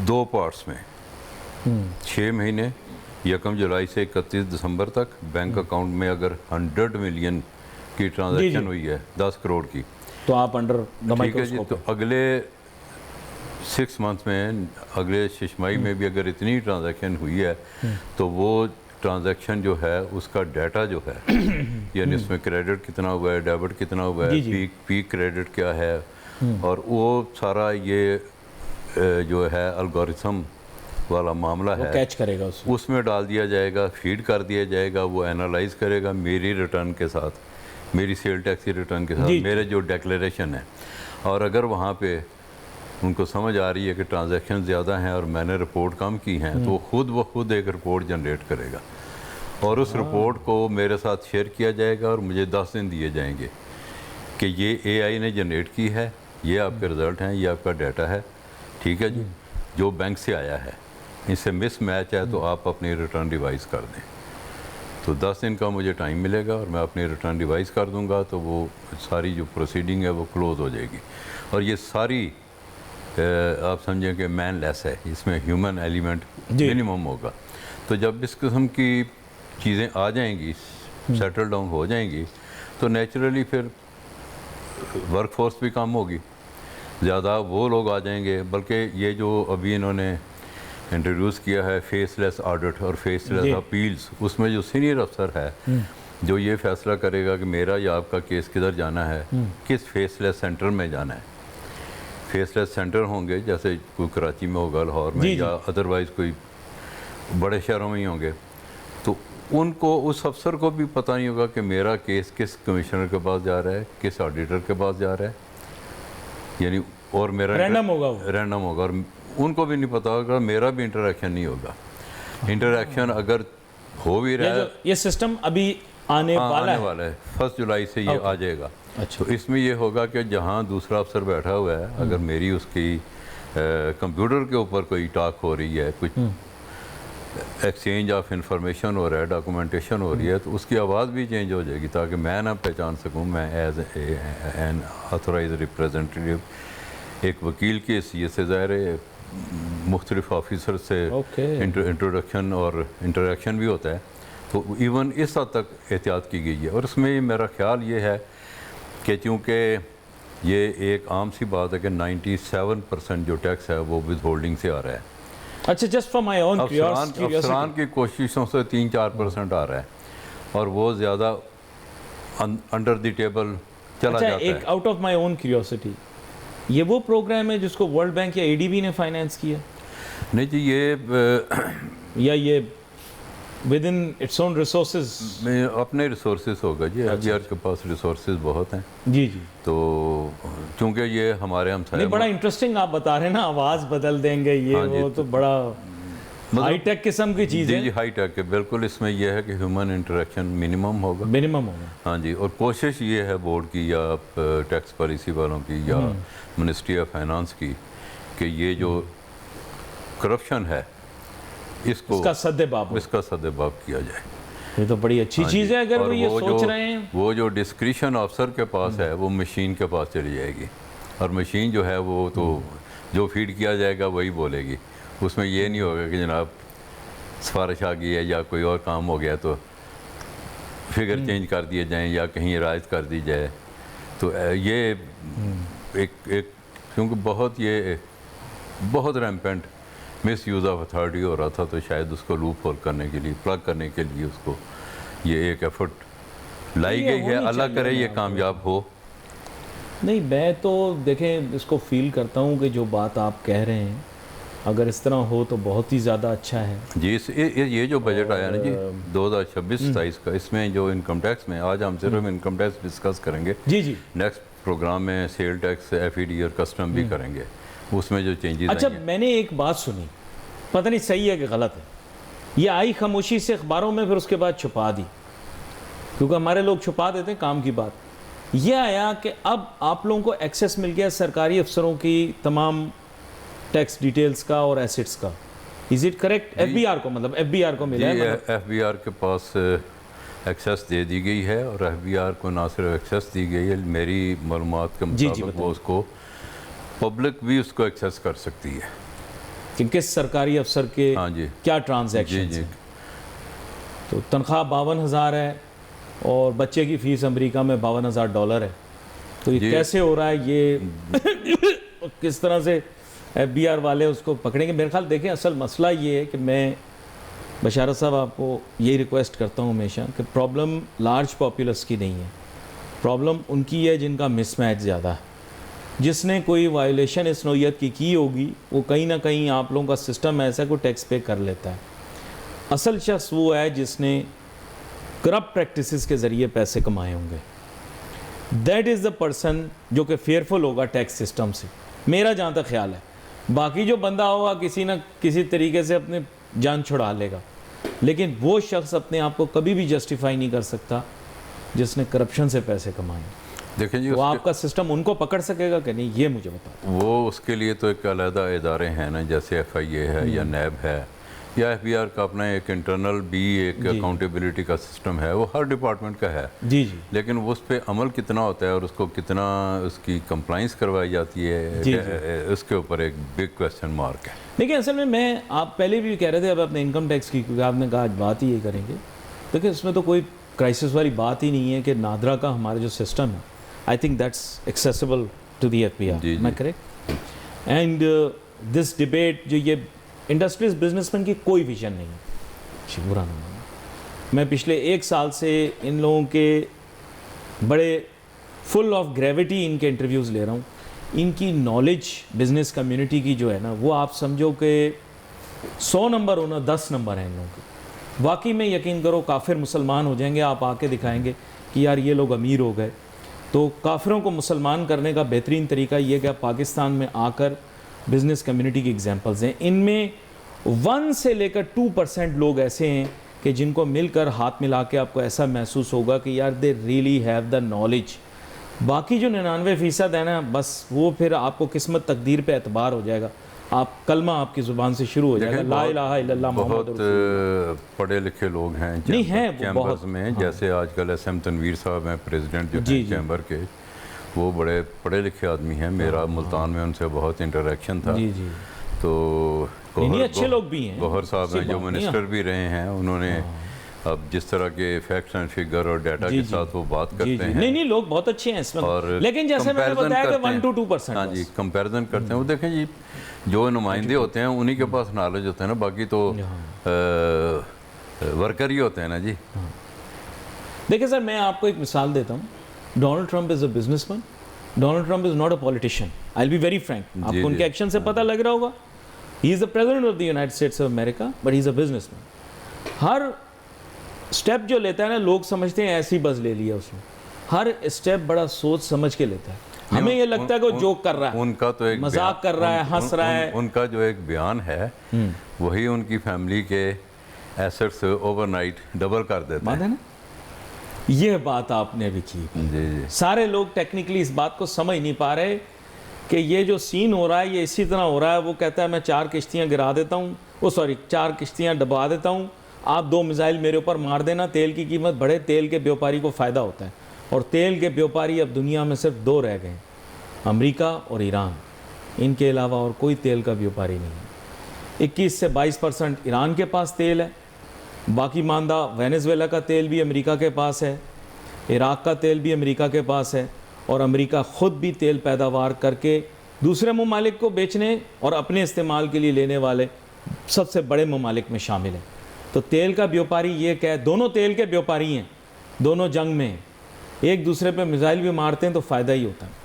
2 پارٹس میں 6 مہینے 1 جولائی سے 31 دسمبر تک بینک اکاؤنٹ میں اگر 100 ملین کی ٹرانزیکشن ہوئی ہے 10 کروڑ کی, تو آپ انڈر ٹھیک ہے جی, تو اگلے 6 months میں اگلے 6 ماہ میں بھی اگر اتنی ٹرانزیکشن ہوئی ہے تو وہ ٹرانزیکشن جو ہے اس کا ڈیٹا جو ہے یعنی اس میں کریڈٹ کتنا ہوا ہے، ڈیبٹ کتنا ہوا ہے، پیک کریڈٹ کیا ہے، اور وہ سارا یہ جو ہے الگورتھم والا معاملہ ہے کیچ کرے گا اس میں ڈال دیا جائے گا، فیڈ کر دیا جائے گا، وہ اینالائز کرے گا میری ریٹرن کے ساتھ، میری سیل ٹیکس ریٹرن کے ساتھ، میرے جو ڈیکلیریشن ہے، اور اگر وہاں پہ ان کو سمجھ آ رہی ہے کہ ٹرانزیکشن زیادہ ہیں اور میں نے رپورٹ کم کی ہیں تو وہ خود بخود ایک رپورٹ جنریٹ کرے گا اور اس رپورٹ کو میرے ساتھ شیئر کیا جائے گا اور مجھے 10 دن دیے جائیں گے کہ یہ اے آئی نے جنریٹ کی ہے، یہ آپ کے رزلٹ ہیں، یہ آپ کا ڈیٹا ہے، ٹھیک ہے جی، جو بینک سے آیا ہے اس سے مس میچ ہے تو آپ اپنی ریٹرن ریوائز کر دیں. تو 10 دن کا مجھے ٹائم ملے گا اور میں اپنی ریٹرن ریوائز کر دوں گا تو وہ ساری جو پروسیڈنگ ہے وہ کلوز ہو جائے گی. اور یہ ساری آپ سمجھیں کہ مین لیس ہے، اس میں ہیومن ایلیمنٹ منیمم ہوگا. تو جب اس قسم کی چیزیں آ جائیں گی، سیٹل ڈاؤن ہو جائیں گی، تو نیچرلی پھر ورک فورس بھی کم ہوگی، زیادہ وہ لوگ آ جائیں گے. بلکہ یہ جو ابھی انہوں نے انٹروڈیوس کیا ہے فیس لیس آڈٹ اور فیس لیس اپیلز، اس میں جو سینئر افسر ہے جو یہ فیصلہ کرے گا کہ میرا یا آپ کا کیس کدھر جانا ہے، کس فیس لیس سینٹر میں جانا ہے. فیس لیس سینٹر ہوں گے جیسے کوئی کراچی میں ہوگا، لاہور میں، یا ادروائز کوئی بڑے شہروں میں ہی ہوں گے، تو ان کو اس افسر کو بھی پتہ نہیں ہوگا کہ میرا کیس کس کمشنر کے پاس جا رہا ہے، کس آڈیٹر کے پاس جا رہا ہے، یعنی اور میرا رینڈم ہوگا اور ان کو بھی نہیں پتا ہوگا، میرا بھی انٹریکشن نہیں ہوگا. انٹریکشن اگر ہو بھی رہا ہے، یہ سسٹم ابھی آنے والا ہے 1 جولائی سے یہ آ جائے گا. تو اس میں یہ ہوگا کہ جہاں دوسرا افسر بیٹھا ہوا ہے، اگر میری اس کی کمپیوٹر کے اوپر کوئی ٹاک ہو رہی ہے، کچھ ایکسچینج آف انفارمیشن ہو رہا ہے، ڈاکومنٹیشن ہو رہی ہے، تو اس کی آواز بھی چینج ہو جائے گی تاکہ میں نہ پہچان سکوں میں ایز این آتھورائز ریپریزنٹیو ایک وکیل کی حیثیت سے. ظاہر ہے مختلف آفیسر سے انٹروڈکشن اور انٹریکشن بھی ہوتا ہے، تو ایون اس حد تک احتیاط کی گئی ہے. اور اس میں میرا خیال یہ ہے کہ چونکہ یہ ایک عام سی بات ہے کہ 97% جو ٹیکس ہے وہ ود ہولڈنگ سے آ رہا ہے. اچھا، just for my own curiosity, افسران کی کوششوں سے 3-4% آ رہا ہے اور وہ زیادہ انڈر دی ٹیبل چلا جاتا ہے. ایک out of my own curiosity, یہ وہ پروگرام ہے جس کو ورلڈ بینک یا اے ڈی بی نے فائنینس کیا؟ نہیں جی، یہ with in its own resources, اپنے ریسورسز ہوگا جی. ایف بی آر کے پاس ریسورسز بہت ہیں جی. تو چونکہ یہ ہمارے ہمسائے، بڑا انٹرسٹنگ آپ بتا رہے ہیں نا، آواز بدل دیں گے، یہ وہ تو بڑا ہائی ٹیک قسم کی چیز ہے. جی ہائی ٹیک ہے بالکل. اس میں یہ ہے کہ ہیومن انٹریکشن منیمم ہوگا. ہاں جی. اور کوشش یہ ہے بورڈ کی یا ٹیکس پالیسی والوں کی یا منسٹری آف فائنانس کی کہ یہ جو کرپشن ہے اس کا سد باب کیا جائے. یہ تو بڑی اچھی چیز ہے اگر وہ یہ سوچ رہے ہیں. وہ جو ڈسکریشن افسر کے پاس ہے وہ مشین کے پاس چلی جائے گی، اور مشین جو ہے وہ تو جو فیڈ کیا جائے گا وہی بولے گی. اس میں یہ نہیں ہوگا کہ جناب سفارش آ گئی ہے یا کوئی اور کام ہو گیا تو فگر چینج کر دیے جائیں یا کہیں رعایت کر دی جائے. تو یہ ایک کیونکہ بہت rampant misuse of authority ہو رہا تھا، تو شاید اس کو لوپ ہول کرنے کے لیے، پلگ کرنے کے لیے اس کو یہ ایک ایفرٹ لائی گئی ہے. اللہ کرے یہ کامیاب ہو. نہیں، میں تو دیکھیں اس کو فیل کرتا ہوں کہ جو بات آپ کہہ رہے ہیں اگر اس طرح ہو تو بہت ہی زیادہ اچھا ہے. جی یہ جو بجٹ آیا نا جی 2026-27 کا، اس میں جو انکم ٹیکس میں، آج ہم صرف انکم ٹیکس ڈسکس کریں گے، نیکسٹ پروگرام میں sale tax, F E D اور کسٹم بھی کریں گے، اس میں جو چینجز. اچھا، میں نے ایک بات سنی، پتہ نہیں صحیح ہے کہ غلط ہے، یہ آئی خاموشی سے اخباروں میں، پھر اس کے بعد چھپا دی، کیونکہ ہمارے لوگ چھپا دیتے ہیں کام کی بات. یہ آیا کہ اب آپ لوگوں کو ایکسیس مل گیا سرکاری افسروں کی تمام ٹیکس ڈیٹیلز کا اور ایسٹس کا. Is it correct? F B R کو، مطلب ایف بی آر کو ملا ہے؟ ایف بی آر کے پاس ایکسیس دے دی گئی ہے، اور ایف بی آر کو نہ صرف ایکسیس دی گئی ہے، میری معلومات کے مطابق وہ اس کو پبلک بھی اس کو ایکسیس کر سکتی ہے کہ کس سرکاری افسر کے کیا ٹرانزیکشن. تو تنخواہ 52,000 ہے اور بچے کی فیس امریکہ میں $52,000 ہے. تو یہ کیسے ہو رہا ہے، یہ کس طرح سے ایف بی آر والے اس کو پکڑیں گے. میرے خیال دیکھیں اصل مسئلہ یہ ہے کہ میں بشارت صاحب آپ کو یہی ریکویسٹ کرتا ہوں ہمیشہ کہ پرابلم لارج پاپولس کی نہیں ہے, پرابلم ان کی ہے جن کا مس میچ زیادہ ہے. جس نے کوئی وائلیشن اس نوعیت کی ہوگی وہ کہیں نہ کہیں آپ لوگوں کا سسٹم ایسا کوئی ٹیکس پے کر لیتا ہے. اصل شخص وہ ہے جس نے کرپٹ پریکٹسز کے ذریعے پیسے کمائے ہوں گے. دیٹ از دا پرسن جو کہ فیئرفل ہوگا ٹیکس سسٹم سے, میرا جہاں تک خیال ہے. باقی جو بندہ ہوگا کسی نہ کسی طریقے سے اپنے جان چھڑا لے گا, لیکن وہ شخص اپنے آپ کو کبھی بھی جسٹیفائی نہیں کر سکتا جس نے کرپشن سے پیسے کمائے. دیکھیں جی وہ آپ کا سسٹم ان کو پکڑ سکے گا کہ نہیں, یہ مجھے بتا. وہ اس کے لیے تو ایک علیحدہ ادارے ہیں نا, جیسے ایف آئی اے ہے یا نیب ہے یا ایف بی آر کا اپنا ایک انٹرنل بھی ایک اکاؤنٹیبلٹی کا سسٹم ہے, وہ ہر ڈپارٹمنٹ کا ہے. جی جی. لیکن اس پہ عمل کتنا ہوتا ہے اور اس کو کتنا اس کی کمپلائنس کروائی جاتی ہے, اس کے اوپر ایک بگ کویسچن مارک ہے. دیکھیں اصل میں آپ پہلے بھی کہہ رہے تھے اب اپنے انکم ٹیکس کی, کیونکہ آپ نے کہا آج بات ہی یہ کریں گے. دیکھیں اس میں تو کوئی کرائسس والی بات ہی نہیں ہے کہ نادرا کا ہمارا جو سسٹم ہے, I think that's accessible to the F B R. میں کریکٹ؟ اینڈ دس ڈبیٹ جو یہ انڈسٹریز بزنس مین کی کوئی ویژن نہیں ہے, برا نہ ماننا. میں پچھلے 1 سال سے ان لوگوں کے بڑے فل آف گریوٹی ان کے انٹرویوز لے رہا ہوں. ان کی نالج بزنس کمیونٹی کی جو ہے نا, وہ آپ سمجھو کہ 100 نمبر ہونا 10 نمبر ہیں ان لوگوں کے. واقعی میں یقین کرو کافر مسلمان ہو جائیں گے, آپ آ کے دکھائیں گے کہ یار یہ لوگ امیر ہو گئے. تو کافروں کو مسلمان کرنے کا بہترین طریقہ یہ کہ آپ پاکستان میں آ کر بزنس کمیونٹی کی ایگزامپلز ہیں. ان میں 1 سے لے کر 2% لوگ ایسے ہیں کہ جن کو مل کر ہاتھ ملا کے آپ کو ایسا محسوس ہوگا کہ یار they really have the knowledge. باقی جو 99% ہے نا, بس وہ پھر آپ کو قسمت تقدیر پہ اعتبار ہو جائے گا. آپ کلمہ آپ کی زبان سے شروع ہو جائے گا, لا الہ الا اللہ محمد رسول اللہ. بہت پڑھے لکھے لوگ ہیں چیمبرز میں, جیسے آج کل ایس ایم تنویر صاحب ہیں پریزیڈنٹ جو ہیں چیمبر کے, وہ بڑے پڑھے لکھے آدمی ہیں. میرا ملتان میں ان سے بہت انٹریکشن تھا. تو اچھے لوگ بھی ہیں. گوہر صاحب ہیں جو منسٹر بھی رہے ہیں, انہوں نے اب جس طرح کے فیکٹس اینڈ فگر اور ڈیٹا کے ساتھ وہ بات کرتے ہیں, نہیں لوگ بہت اچھے ہیں اس میں, لیکن جیسے میں نے بتایا کہ 1 to 2%. ہاں جی, کمپیریزن کرتے ہیں. وہ دیکھیں جی جو نمائندے ہوتے ہیں انہی کے پاس نالج ہوتا ہے نا, باقی تو ورکر ہی ہوتے ہیں نا جی. دیکھیں سر, میں آپ کو ایک مثال دیتا ہوں. Donald Trump is a businessman. Donald Trump is not a politician. I will be very frank, آپ کو ان کے ایکشن سے پتہ لگ رہا ہوگا. He is the president of the United States of America, but he is a businessman. ہر step جو لیتا ہے نا, لوگ سمجھتے ہیں ایسی بز لے لیا اس نے. ہر اسٹیپ بڑا سوچ سمجھ کے لیتا ہے. ہمیں یہ لگتا ہے کہ وہ جوک کر رہا ہے, ان کا تو ایک مذاق کر رہا ہے, ہنس رہا ہے. ان کا جو ایک بیان ہے وہی ان کی فیملی کے ایسٹس اوور نائٹ ڈبل کر دیتا ہے نا. یہ بات آپ نے بھی کی. سارے لوگ ٹیکنیکلی اس بات کو سمجھ نہیں پا رہے کہ یہ جو سین ہو رہا ہے یہ اسی طرح ہو رہا ہے. وہ کہتا ہے میں 4 کشتیاں گرا دیتا ہوں, 4 کشتیاں ڈبا دیتا ہوں, آپ 2 میزائل میرے اوپر مار دینا. تیل کی قیمت بڑھے, تیل کے بیوپاری کو فائدہ ہوتا ہے. اور تیل کے بیوپاری اب دنیا میں صرف 2 رہ گئے ہیں, امریکہ اور ایران. ان کے علاوہ اور کوئی تیل کا بیوپاری نہیں ہے. 21 سے 22% ایران کے پاس تیل ہے. باقی ماندہ وینزویلا کا تیل بھی امریکہ کے پاس ہے, عراق کا تیل بھی امریکہ کے پاس ہے, اور امریکہ خود بھی تیل پیداوار کر کے دوسرے ممالک کو بیچنے اور اپنے استعمال کے لیے لینے والے سب سے بڑے ممالک میں شامل ہے. تو تیل کا بیوپاری یہ کہ دونوں تیل کے بیوپاری ہیں, دونوں جنگ میں ہیں, ایک دوسرے پہ میزائل بھی مارتے ہیں تو فائدہ ہی ہوتا ہے.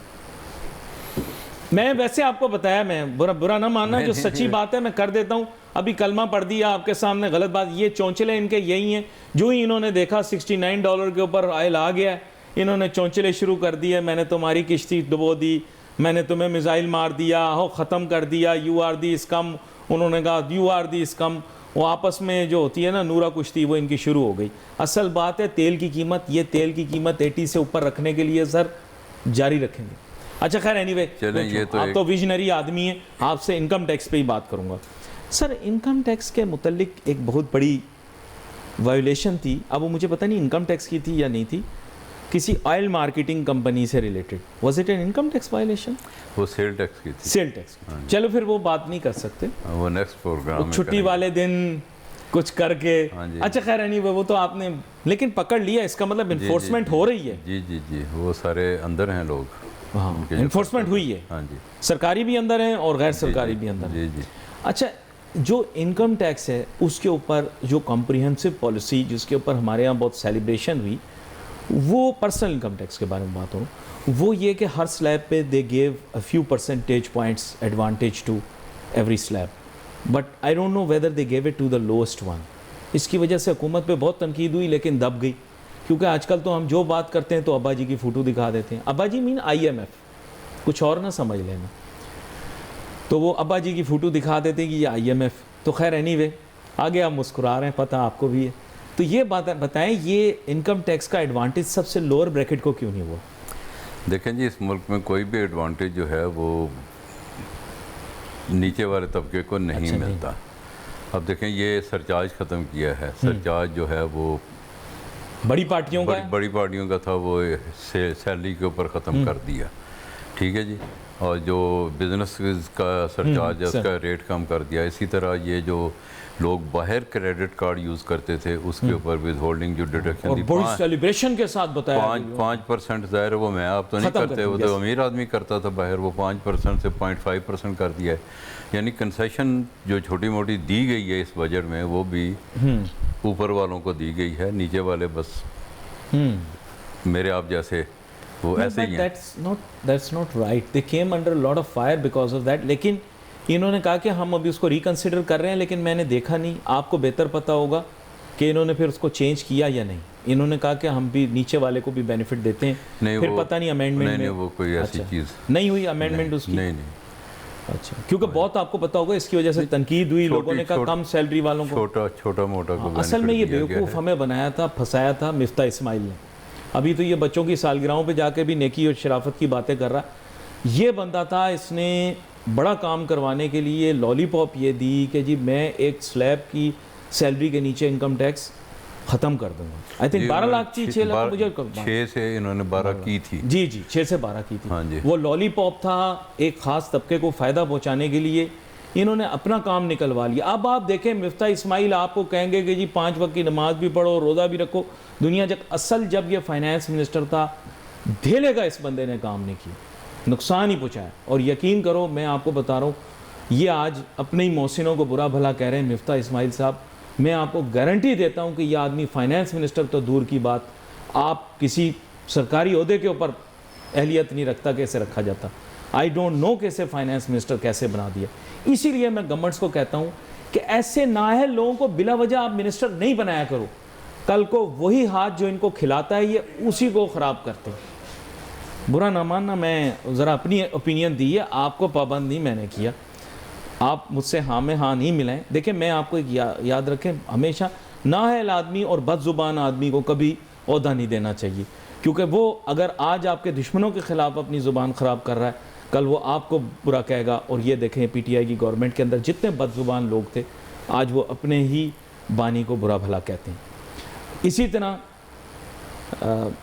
میں ویسے آپ کو بتایا, میں برا نہ ماننا, جو سچی بات ہے میں کر دیتا ہوں. ابھی کلمہ پڑھ دیا آپ کے سامنے, غلط بات. یہ چونچلے ان کے یہی ہیں. جو ہی انہوں نے دیکھا $69 کے اوپر آئل آ گیا, انہوں نے چونچلے شروع کر دیے. میں نے تمہاری کشتی ڈبو دی, میں نے تمہیں میزائل مار دیا, ہو ختم کر دیا, یو آر دی اسکم. انہوں نے کہا یو آر دی اسکم. وہ آپس میں جو ہوتی ہے نا نورا کشتی, وہ ان کی شروع ہو گئی. اصل بات ہے تیل کی قیمت, یہ تیل کی قیمت 80 سے اوپر رکھنے کے لیے سر جاری رکھیں گے. اچھا خیر, اینی وے آپ تو ویژنری آدمی ہیں, آپ سے انکم ٹیکس پہ ہی بات کروں گا. سر انکم ٹیکس کے متعلق ایک بہت بڑی وائلیشن تھی. اب وہ مجھے پتہ نہیں انکم ٹیکس کی تھی یا نہیں تھی, کسی آئل مارکیٹنگ کمپنی سے related. Was it an income tax violation? وہ سیل ٹیکس کی تھی. Sale tax. چلو پھر وہ بات نہیں کر سکتے, وہ نیکسٹ پروگرام چھٹی والے دن کچھ کر کے. اچھا خیر, نہیں وہ تو آپ نے لیکن پکڑ لیا, اس کا مطلب انفورسمنٹ ہو رہی ہے. جی جی جی, وہ سارے اندر ہیں لوگ. ہاں ان کے جو انفورسمنٹ ہوئی ہے, ہاں جی سرکاری بھی اندر ہیں اور غیر سرکاری بھی اندر ہیں. جی جی. اچھا جو انکم ٹیکس ہے اس کے اوپر جو کمپریہنسو پالیسی جس کے اوپر ہمارے ہاں بہت سیلیبریشن ہوئی, وہ پرسنل انکم ٹیکس کے بارے میں بات ہوں, وہ یہ کہ ہر سلیب پہ they gave a few percentage points advantage to every slab, but I don't know whether they gave it to the lost one. اس کی وجہ سے حکومت پہ بہت تنقید ہوئی لیکن دب گئی, کیونکہ آج کل تو ہم جو بات کرتے ہیں تو ابا جی کی فوٹو دکھا دیتے ہیں. ابا جی مین IMF, کچھ اور نہ سمجھ لینا, تو وہ ابا جی کی فوٹو دکھا دیتے ہیں کہ یہ IMF. تو خیر اینی وے آگے آپ مسکرا رہے ہیں, پتہ آپ کو بھی ہے. تو یہ بتائیں یہ انکم ٹیکس کا ایڈوانٹیج سب سے لوور بریکٹ کو کیوں نہیں ہوا؟ دیکھیں جی اس ملک میں کوئی بھی ایڈوانٹیج جو ہے وہ نیچے والے طبقے کو نہیں ملتا. اب دیکھیں یہ سرچارج ختم کیا ہے, سرچارج جو ہے وہ بڑی پارٹیوں کا بڑی پارٹیوں کا تھا, وہ سیلری کے اوپر ختم کر دیا, ٹھیک ہے جی. اور جو بزنس کا سرچارج ہے اس کا ریٹ کم کر دیا. اسی طرح یہ جو لوگ باہر کریڈٹ کارڈ یوز کرتے تھے اس کے اوپر ود ہولڈنگ جو ڈیڈکشن تھی بڑی سیلیبریشن کے ساتھ بتایا 5%, ظاہر ہے وہ میں آپ تو نہیں کرتے, وہ تو امیر آدمی کرتا تھا باہر, وہ 5% سے 0.5% کر دیا ہے. یعنی کنسیشن جو چھوٹی موٹی دی گئی ہے اس بجٹ میں وہ بھی اوپر والوں کو دی گئی ہے, نیچے والے بس میرے آپ جیسے وہ ایسے ہی ہیں. That's not right. They came under a lot of fire because of that. لیکن انہوں نے کہا کہ ہم ابھی اس کو ریکنسیڈر کر رہے ہیں, لیکن میں نے دیکھا نہیں, آپ کو بہتر پتہ ہوگا کہ انہوں نے پھر اس کو چینج کیا یا نہیں. انہوں نے کہا کہ ہم بھی نیچے والے کو بھی بینیفٹ دیتے ہیں, پھر پتہ نہیں امینڈمنٹ نہیں وہ کوئی ایسی چیز نہیں ہوئی امینڈمنٹ اس کی. نہیں. اچھا, کیونکہ بہت آپ کو پتہ ہوگا اس کی وجہ سے تنقید ہوئی, لوگوں نے کہا کم سیلری والوں کو چھوٹا موٹا. اصل میں یہ بیوقوف ہمیں بنایا تھا, پھنسایا تھا مفتاح اسماعیل نے. ابھی تو یہ بچوں کی سالگرہوں پہ جا کے بھی نیکی اور شرافت کی باتیں کر رہا. یہ بندہ تھا, اس نے بڑا کام کروانے کے لیے لالی پاپ یہ دی کہ جی میں ایک سلیب کی سیلری کے نیچے انکم ٹیکس ختم کر دوں گا. آئی تھنک 12 لاکھ تھی, 6 لاکھ مجھے 6 سے انہوں نے 12 کی تھی. جی 6 سے 12 کی تھی. وہ لالی پاپ تھا, ایک خاص طبقے کو فائدہ پہنچانے کے لیے انہوں نے اپنا کام نکلوا لیا. اب آپ دیکھیں مفتاح اسماعیل آپ کو کہیں گے کہ جی 5 وقت کی نماز بھی پڑھو, روزہ بھی رکھو, دنیا جب یہ فائنانس منسٹر تھا دھیلے کا اس بندے نے کام نہیں کیا, نقصان ہی پہنچایا. اور یقین کرو میں آپ کو بتا رہا ہوں, یہ آج اپنے ہی محسنوں کو برا بھلا کہہ رہے ہیں مفتاح اسماعیل صاحب, میں آپ کو گارنٹی دیتا ہوں کہ یہ آدمی فائنانس منسٹر تو دور کی بات, آپ کسی سرکاری عہدے کے اوپر اہلیت نہیں رکھتا کہ اسے رکھا جاتا. آئی ڈونٹ نو کہ اسے فائنانس منسٹر کیسے بنا دیا. اسی لیے میں گورنمنٹس کو کہتا ہوں کہ ایسے نااہل لوگوں کو بلا وجہ آپ منسٹر نہیں بنایا کرو. کل کو وہی ہاتھ جو ان کو کھلاتا ہے یہ اسی کو خراب کرتے ہیں. برا نہ ماننا, میں ذرا اپنی اوپینین دی ہے, آپ کو پابند نہیں میں نے کیا, آپ مجھ سے ہاں میں ہاں نہیں ملائیں. دیکھیں میں آپ کو ایک یاد رکھیں, ہمیشہ نااہل آدمی اور بد زبان آدمی کو کبھی عہدہ نہیں دینا چاہیے, کیونکہ وہ اگر آج آپ کے دشمنوں کے خلاف اپنی زبان خراب کر رہا ہے, کل وہ آپ کو برا کہے گا. اور یہ دیکھیں PTI کی گورنمنٹ کے اندر جتنے بد زبان لوگ تھے آج وہ اپنے ہی بانی کو برا بھلا کہتے ہیں. اسی طرح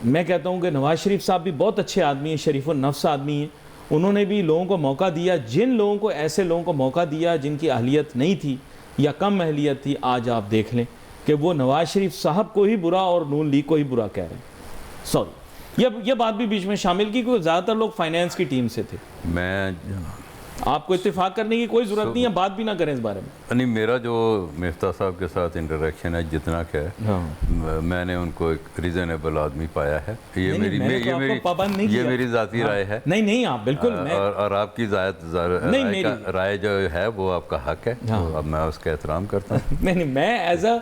میں کہتا ہوں کہ نواز شریف صاحب بھی بہت اچھے آدمی ہیں, شریف النفس آدمی ہیں. انہوں نے بھی لوگوں کو موقع دیا, جن لوگوں کو ایسے لوگوں کو موقع دیا جن کی اہلیت نہیں تھی یا کم اہلیت تھی, آج آپ دیکھ لیں کہ وہ نواز شریف صاحب کو ہی برا اور نون لیگ کو ہی برا کہہ رہے ہیں. سوری یہ بات بھی بیچ میں شامل کی, کیونکہ زیادہ تر لوگ فائنانس کی ٹیم سے تھے. میں آپ کو اتفاق کرنے کی کوئی ضرورت نہیں ہے, بات بھی نہ کریں اس بارے میں. نہیں, میرا جو مفتاح صاحب کے ساتھ انٹریکشن ہے جتنا کہ میں نے ان کو ایک ریزنیبل آدمی پایا ہے. یہ میری ذاتی رائے ہے. نہیں آپ بالکل, اور آپ کی رائے جو ہے وہ آپ کا حق ہے, اب میں اس کا احترام کرتا ہوں. نہیں میں as a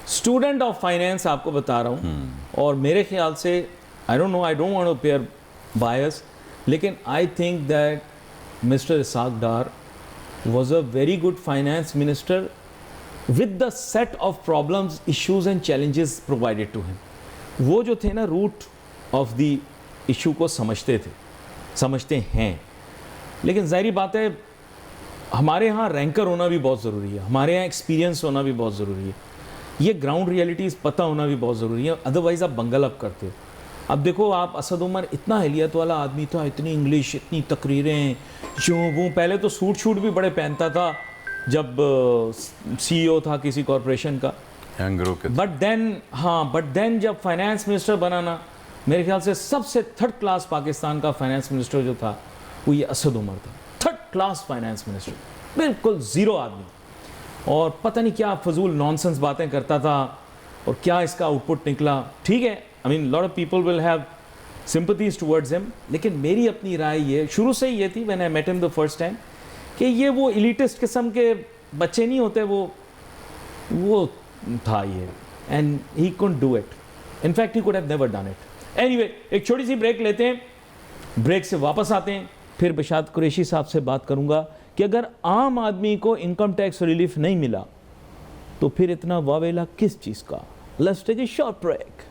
student of finance آپ کو بتا رہا ہوں, اور میرے خیال سے I don't want to appear biased, لیکن I think that Mr. Ishaq Dar was a very good finance minister with the set of problems, issues and challenges provided to him. وہ جو تھے نا root of the issue کو سمجھتے ہیں. لیکن ظاہری بات ہے ہمارے ہاں رینکر ہونا بھی بہت ضروری ہے, ہمارے ہاں ایکسپیرینس ہونا بھی بہت ضروری ہے, یہ گراؤنڈ ریئلٹیز پتہ ہونا بھی بہت ضروری ہے, ادروائز آپ بنگل اپ کرتے ہو. اب دیکھو آپ اسد عمر اتنا اہلیت والا آدمی تھا, اتنی انگلش, اتنی تقریریں, جو وہ پہلے تو سوٹ بھی بڑے پہنتا تھا جب CEO تھا کسی کارپوریشن کا, بٹ دین جب فائنانس منسٹر بنانا میرے خیال سے سب سے تھرڈ کلاس پاکستان کا فائنانس منسٹر جو تھا وہ یہ اسد عمر تھا. تھرڈ کلاس فائنانس منسٹر, بالکل زیرو آدمی, اور پتہ نہیں کیا فضول نانسنس باتیں کرتا تھا اور کیا اس کا آؤٹ پٹ نکلا. ٹھیک ہے, I mean lot of people will have sympathies towards him, لیکن میری اپنی رائے یہ شروع سے ہی یہ تھی when I met him the first time کہ یہ وہ ایلیٹسٹ قسم کے بچے نہیں ہوتے, وہ تھا یہ, and he couldn't do it. In fact he could have never done it. Anyway, ایک چھوٹی سی بریک لیتے ہیں, بریک سے واپس آتے ہیں, پھر بشارت قریشی صاحب سے بات کروں گا کہ اگر عام آدمی کو انکم ٹیکس ریلیف نہیں ملا تو پھر اتنا واویلا کس چیز کا. Let's take a short break.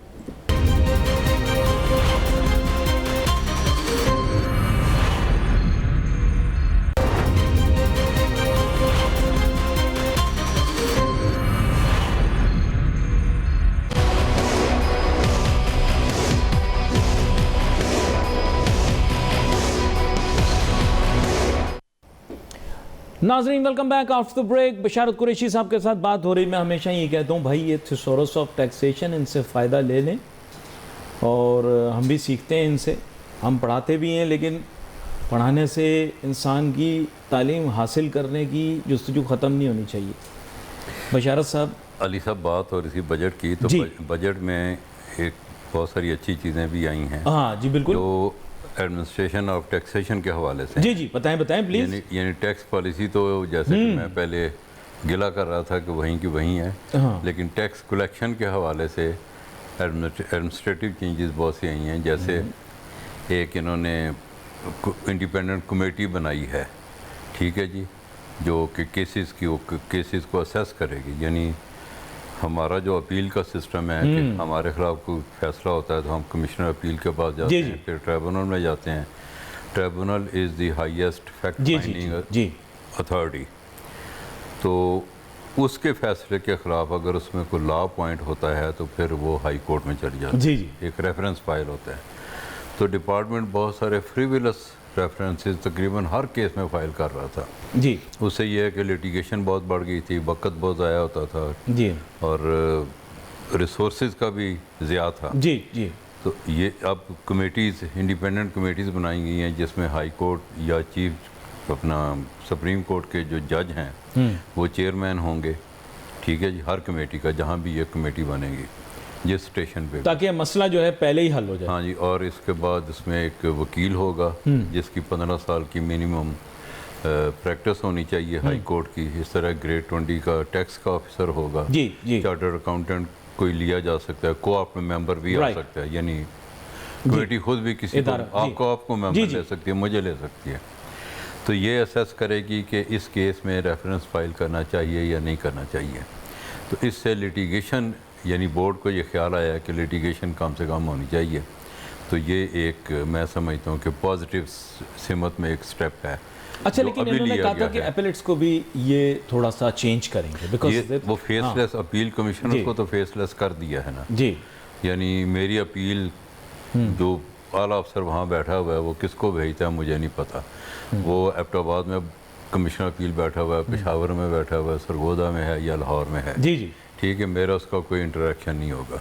ناظرین welcome back after the break. بشارت قریشی صاحب کے ساتھ بات ہو رہی. میں ہمیشہ یہ کہتا ہوں بھائی یہ تھیسورس آف ٹیکسیشن, ان سے فائدہ لے لیں, اور ہم بھی سیکھتے ہیں ان سے, ہم پڑھاتے بھی ہیں, لیکن پڑھانے سے انسان کی تعلیم حاصل کرنے کی جستجو ختم نہیں ہونی چاہیے. بشارت صاحب. علی صاحب بات ہو رہی تھی بجٹ کی, تو بجٹ میں ایک بہت ساری اچھی چیزیں بھی آئی ہیں. ہاں جی بالکل, جو ایڈمنسٹریشن آف ٹیکسیشن کے حوالے سے. جی جی بتائیں پلیز. یعنی ٹیکس پالیسی تو جیسے کہ میں پہلے گلا کر رہا تھا کہ وہیں کی وہیں ہے, لیکن ٹیکس کلیکشن کے حوالے سے ایڈمنسٹریٹو چینجز بہت سی آئی ہیں. جیسے ایک انہوں نے انڈیپینڈنٹ کمیٹی بنائی ہے, ٹھیک ہے جی, جو کہ کیسز کو اسیس کرے گی. یعنی ہمارا جو اپیل کا سسٹم ہے کہ ہمارے خلاف کوئی فیصلہ ہوتا ہے تو ہم کمشنر اپیل کے پاس جاتے ہیں, پھر ٹریبونل میں جاتے ہیں. Tribunal is the highest fact finding authority. تو اس کے فیصلے کے خلاف اگر اس میں کوئی لا پوائنٹ ہوتا ہے تو پھر وہ ہائی کورٹ میں چلی جاتی ہے. ایک ریفرنس فائل ہوتا ہے. تو ڈپارٹمنٹ بہت سارے فریولس ریفرنسز تقریباً ہر کیس میں فائل کر رہا تھا. جی, اس سے یہ ہے کہ لیٹیگیشن بہت بڑھ گئی تھی, وقت بہت ضائع ہوتا تھا, جی, اور ریسورسز کا بھی ضیاع تھا. جی جی. تو یہ اب کمیٹیز, انڈیپینڈنٹ کمیٹیز بنائی گئی ہیں جس میں ہائی کورٹ یا چیف اپنا سپریم کورٹ کے جو جج ہیں وہ چیئرمین ہوں گے, ٹھیک ہے جی, ہر کمیٹی کا, جہاں بھی یہ کمیٹی بنے گی جس اسٹیشن پہ, تاکہ مسئلہ جو ہے پہلے ہی حل ہو جائے. ہاں جی, اور اس کے بعد اس میں ایک وکیل ہوگا جس کی 15 سال کی منیمم پریکٹس ہونی چاہیے ہائی کورٹ کی. اس طرح گریڈ 20 کا ٹیکس کا آفیسر ہوگا. جی جی. چارٹرڈ اکاؤنٹنٹ کوئی لیا جا سکتا ہے, کو آپ میں ممبر بھی آ سکتا ہے. یعنی کمیٹی خود بھی کسی کو آپ کو ممبر لے سکتی ہے, مجھے لے سکتی ہے. تو یہ اسیس کرے گی کہ اس کیس میں ریفرنس فائل کرنا چاہیے یا نہیں کرنا چاہیے. تو اس سے لیٹیگیشن, یعنی بورڈ کو یہ خیال آیا کہ لیٹیگیشن کم سے کم ہونی چاہیے. تو یہ ایک میں سمجھتا ہوں کہ پازیٹیو سمت میں ایک سٹیپ ہے. اچھا, لیکن انہوں نے کہا تھا کہ اپیلیٹس کو بھی یہ تھوڑا سا چینج کریں گے, بیکاز وہ فیس لیس اپیل کمیشنر کو تو فیس لیس کر دیا ہے نا. جی, یعنی میری اپیل جو اعلیٰ افسر وہاں بیٹھا ہوا ہے وہ کس کو بھیجتا ہے مجھے نہیں پتہ. وہ ایبٹ آباد میں کمشنر اپیل بیٹھا ہوا ہے, پشاور میں بیٹھا ہوا ہے, سرگودا میں ہے یا لاہور میں ہے. جی جی, ٹھیک ہے, میرا اس کا کوئی انٹریکشن نہیں ہوگا.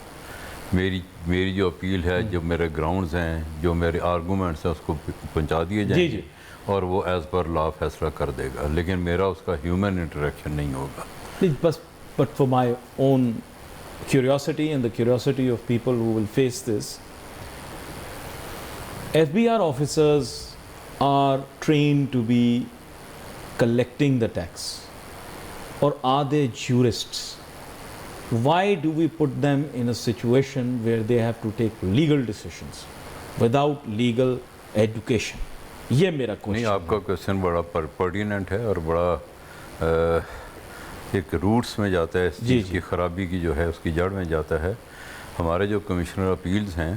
میری جو اپیل ہے, جو میرے گراؤنڈز ہیں, جو میرے آرگومنٹس ہیں, اس کو پہنچا دیے جائیں گے اور وہ ایز پر لا فیصلہ کر دے گا, لیکن میرا اس کا ہیومن انٹریکشن نہیں ہوگا. بس but for my own curiosity and the curiosity of people who will face this, FBR officers are trained to be collecting the tax, or are they jurists? Why do we put them in a situation where they have to take legal decisions without legal education? یہ میرا question. نہیں, آپ کا question بڑا pertinent ہے اور بڑا ایک روٹس میں جاتا ہے, اس چیز کی خرابی کی جو ہے اس کی جڑ میں جاتا ہے. ہمارے جو کمشنر اپیلز ہیں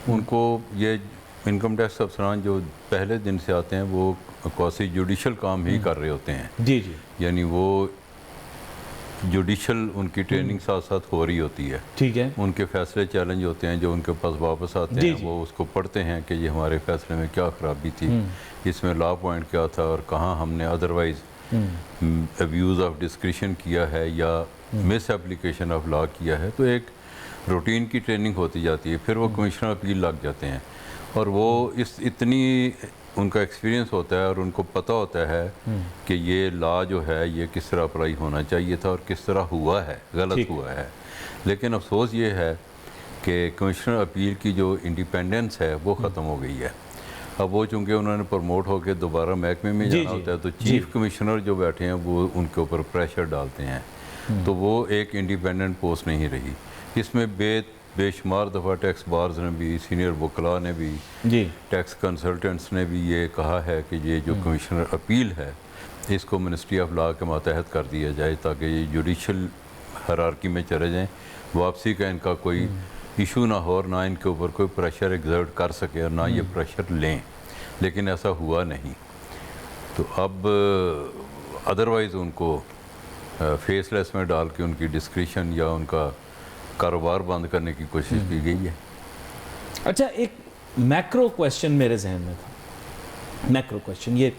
ان کو یہ انکم ٹیکس افسران جو پہلے دن سے آتے ہیں وہ کوسی جوڈیشل کام ہی کر رہے ہوتے ہیں. جی جی, یعنی وہ جوڈیشل ان کی ٹریننگ ساتھ ساتھ ہو رہی ہوتی ہے. ٹھیک ہے, ان کے فیصلے چیلنج ہوتے ہیں جو ان کے پاس واپس آتے ہیں, وہ اس کو پڑھتے ہیں کہ یہ ہمارے فیصلے میں کیا خرابی تھی, اس میں لا پوائنٹ کیا تھا, اور کہاں ہم نے ادروائز ابیوز آف ڈسکریشن کیا ہے یا مس اپلیکیشن آف لا کیا ہے. تو ایک روٹین کی ٹریننگ ہوتی جاتی ہے، پھر وہ کمشنر اپیل لگ جاتے ہیں، اور وہ اتنی ان کا ایکسپیرینس ہوتا ہے اور ان کو پتہ ہوتا ہے کہ یہ لا جو ہے یہ کس طرح اپلائی ہونا چاہیے تھا اور کس طرح ہوا ہے، غلط ہوا ہے. لیکن افسوس یہ ہے کہ کمشنر اپیل کی جو انڈیپینڈنس ہے وہ ختم ہو گئی ہے. اب وہ چونکہ انہوں نے پروموٹ ہو کے دوبارہ محکمے میں جانا ہوتا ہے، تو چیف کمشنر جو بیٹھے ہیں وہ ان کے اوپر پریشر ڈالتے ہیں، تو وہ ایک انڈیپینڈنٹ پوسٹ نہیں رہی. اس میں بے شمار دفعہ ٹیکس بارز نے بھی، سینئر وکلاء نے بھی، ٹیکس کنسلٹنٹس نے بھی یہ کہا ہے کہ یہ جو کمشنر اپیل ہے اس کو منسٹری آف لا کے ماتحت کر دیا جائے تاکہ یہ جوڈیشل ہرارکی میں چلے جائیں، واپسی کا ان کا کوئی ایشو نہ ہو اور نہ ان کے اوپر کوئی پریشر ایگزرٹ کر سکے اور نہ یہ پریشر لیں. لیکن ایسا ہوا نہیں. تو اب ادروائز ان کو فیس لیس میں ڈال کے ان کی ڈسکریشن یا ان کا کاروبار بند کرنے کی کوشش کی گئی ہے. اچھا، ایک میکرو کویشچن میرے ذہن میں تھا. میکرو کویشچن یہ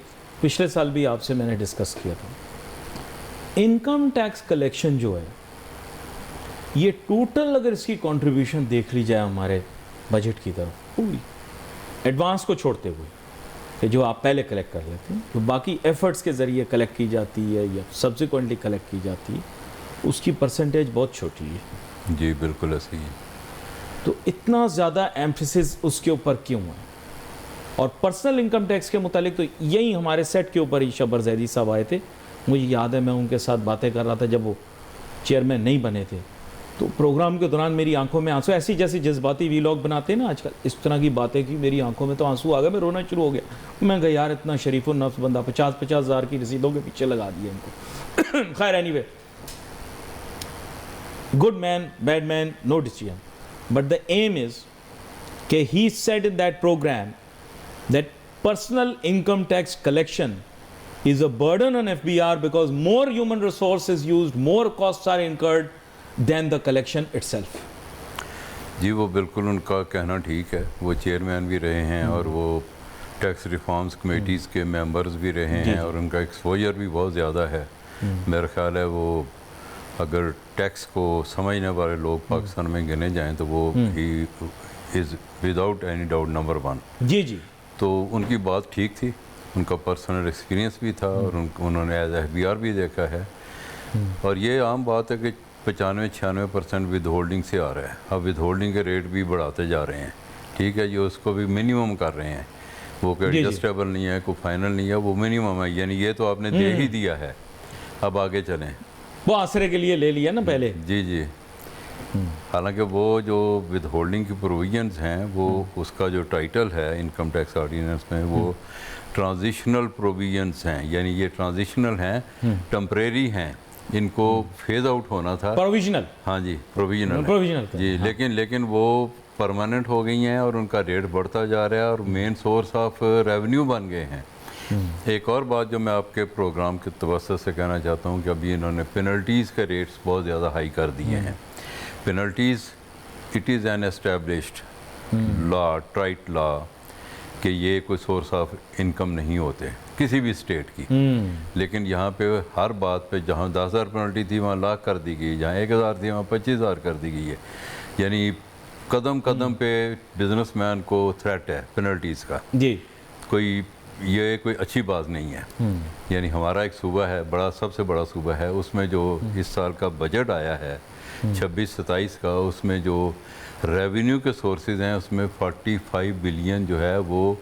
پچھلے سال بھی آپ سے میں نے ڈسکس کیا تھا. انکم ٹیکس کلیکشن جو ہے یہ ٹوٹل اگر اس کی کنٹریبیوشن دیکھ لی جائے ہمارے بجٹ کی طرف پوری ایڈوانس کو چھوڑتے ہوئے کہ جو آپ پہلے کلیکٹ کر لیتے ہیں، تو باقی ایفرٹس کے ذریعے کلیکٹ کی جاتی ہے یا سبسیکوئنٹلی کلیکٹ کی جاتی ہے، اس کی پرسنٹیج بہت چھوٹی ہے. جی بالکل ایسے ہی. تو اتنا زیادہ ایمفیسس اس کے اوپر کیوں ہے؟ اور پرسنل انکم ٹیکس کے متعلق تو یہی ہمارے سیٹ کے اوپر ہی شبر زیدی صاحب آئے تھے. مجھے یاد ہے میں ان کے ساتھ باتیں کر رہا تھا جب وہ چیئرمین نہیں بنے تھے، تو پروگرام کے دوران میری آنکھوں میں آنسو، ایسی جیسی جذباتی ویلاگ بناتے ہیں نا آج کل، اس طرح کی باتیں کی، میری آنکھوں میں تو آنسو آ گئے، میں رونا شروع ہو گیا. میں کہا یار اتنا شریف النفس بندہ 50,000 ہزار کی رسیدوں کے پیچھے لگا دیا ان کو. خیر any way, good man, bad man, no decision. But the aim is کہ he said in that program that personal income tax collection is a burden on FBR because more human resource is used, more costs are incurred than the collection itself. جی وہ بالکل ان کا کہنا ٹھیک ہے. وہ chairman بھی رہے ہیں اور وہ ٹیکس ریفارمز کمیٹیز کے ممبرز بھی رہے ہیں اور ان کا ایکسپوجر بھی بہت زیادہ ہے. میرا خیال ہے وہ اگر ٹیکس کو سمجھنے والے لوگ پاکستان میں گنے جائیں تو وہ he is without any doubt number 1. جی جی. تو ان کی بات ٹھیک تھی، ان کا پرسنل ایکسپیرینس بھی تھا اور انہوں نے ایز FBR بھی دیکھا ہے. اور یہ عام بات ہے کہ 95-96% ود ہولڈنگ سے آ رہا ہے. اب ود ہولڈنگ کے ریٹ بھی بڑھاتے جا رہے ہیں. ٹھیک ہے، جو اس کو بھی منیمم کر رہے ہیں، وہ کہ ایڈجسٹیبل نہیں ہے، کوئی فائنل نہیں ہے، وہ منیمم ہے. یعنی یہ تو آپ نے دے ہی دیا ہے، اب آگے چلیں. وہ آسرے کے لیے لے لیا نا پہلے. جی جی. حالانکہ وہ جو ود ہولڈنگ کی پروویژنز ہیں وہ اس کا جو ٹائٹل ہے انکم ٹیکس آرڈیننس میں وہ ٹرانزیشنل پروویژنز ہیں. یعنی یہ ٹرانزیشنل ہیں، ٹمپریری ہیں، ان کو فیز آؤٹ ہونا تھا. پروویژنل. ہاں جی پروویژنل جی. لیکن وہ پرماننٹ ہو گئی ہیں اور ان کا ریٹ بڑھتا جا رہا ہے اور مین سورس آف ریونیو بن گئے ہیں. ایک اور بات جو میں آپ کے پروگرام کے توسط سے کہنا چاہتا ہوں کہ ابھی انہوں نے پینلٹیز کے ریٹس بہت زیادہ ہائی کر دیے ہیں. Penalties it is an established law, trite law, کہ یہ کوئی سورس آف انکم نہیں ہوتے کسی بھی اسٹیٹ کی. لیکن یہاں پہ ہر بات پہ جہاں 10,000 پینلٹی تھی وہاں لاکھ کر دی گئی، جہاں 1,000 تھی وہاں 25,000 کر دی گئی ہے. یعنی قدم قدم پہ بزنس مین کو تھریٹ ہے پینلٹیز کا. جی. یہ کوئی اچھی بات نہیں ہے. یعنی ہمارا ایک صوبہ ہے، سب سے بڑا صوبہ ہے، اس میں جو اس سال کا بجٹ آیا ہے 26-27 کا، اس میں جو ریونیو کے سورسز ہیں اس میں 45 بلین جو ہے وہ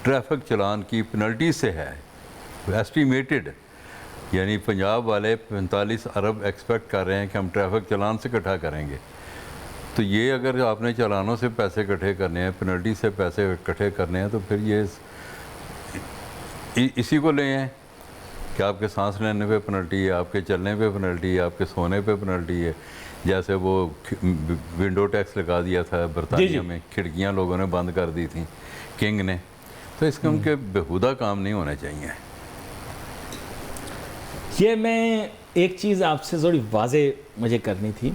ٹریفک چلان کی پینلٹی سے ہے ایسٹیمیٹڈ. یعنی پنجاب والے 45 ارب ایکسپیکٹ کر رہے ہیں کہ ہم ٹریفک چلان سے اکٹھا کریں گے. تو یہ اگر آپ نے چلانوں سے پیسے اکٹھے کرنے ہیں، پینلٹی سے پیسے اکٹھے کرنے ہیں، تو پھر یہ اسی کو لے ہیں کہ آپ کے سانس لینے پہ پینلٹی ہے، آپ کے چلنے پہ پینلٹی ہے، آپ کے سونے پہ پینلٹی ہے. جیسے وہ ونڈو ٹیکس لگا دیا تھا برطانیہ میں، کھڑکیاں لوگوں نے بند کر دی تھیں کنگ نے. تو اس کے ان کے بےہودہ کام نہیں ہونے چاہیے. یہ میں ایک چیز آپ سے تھوڑی واضح مجھے کرنی تھی.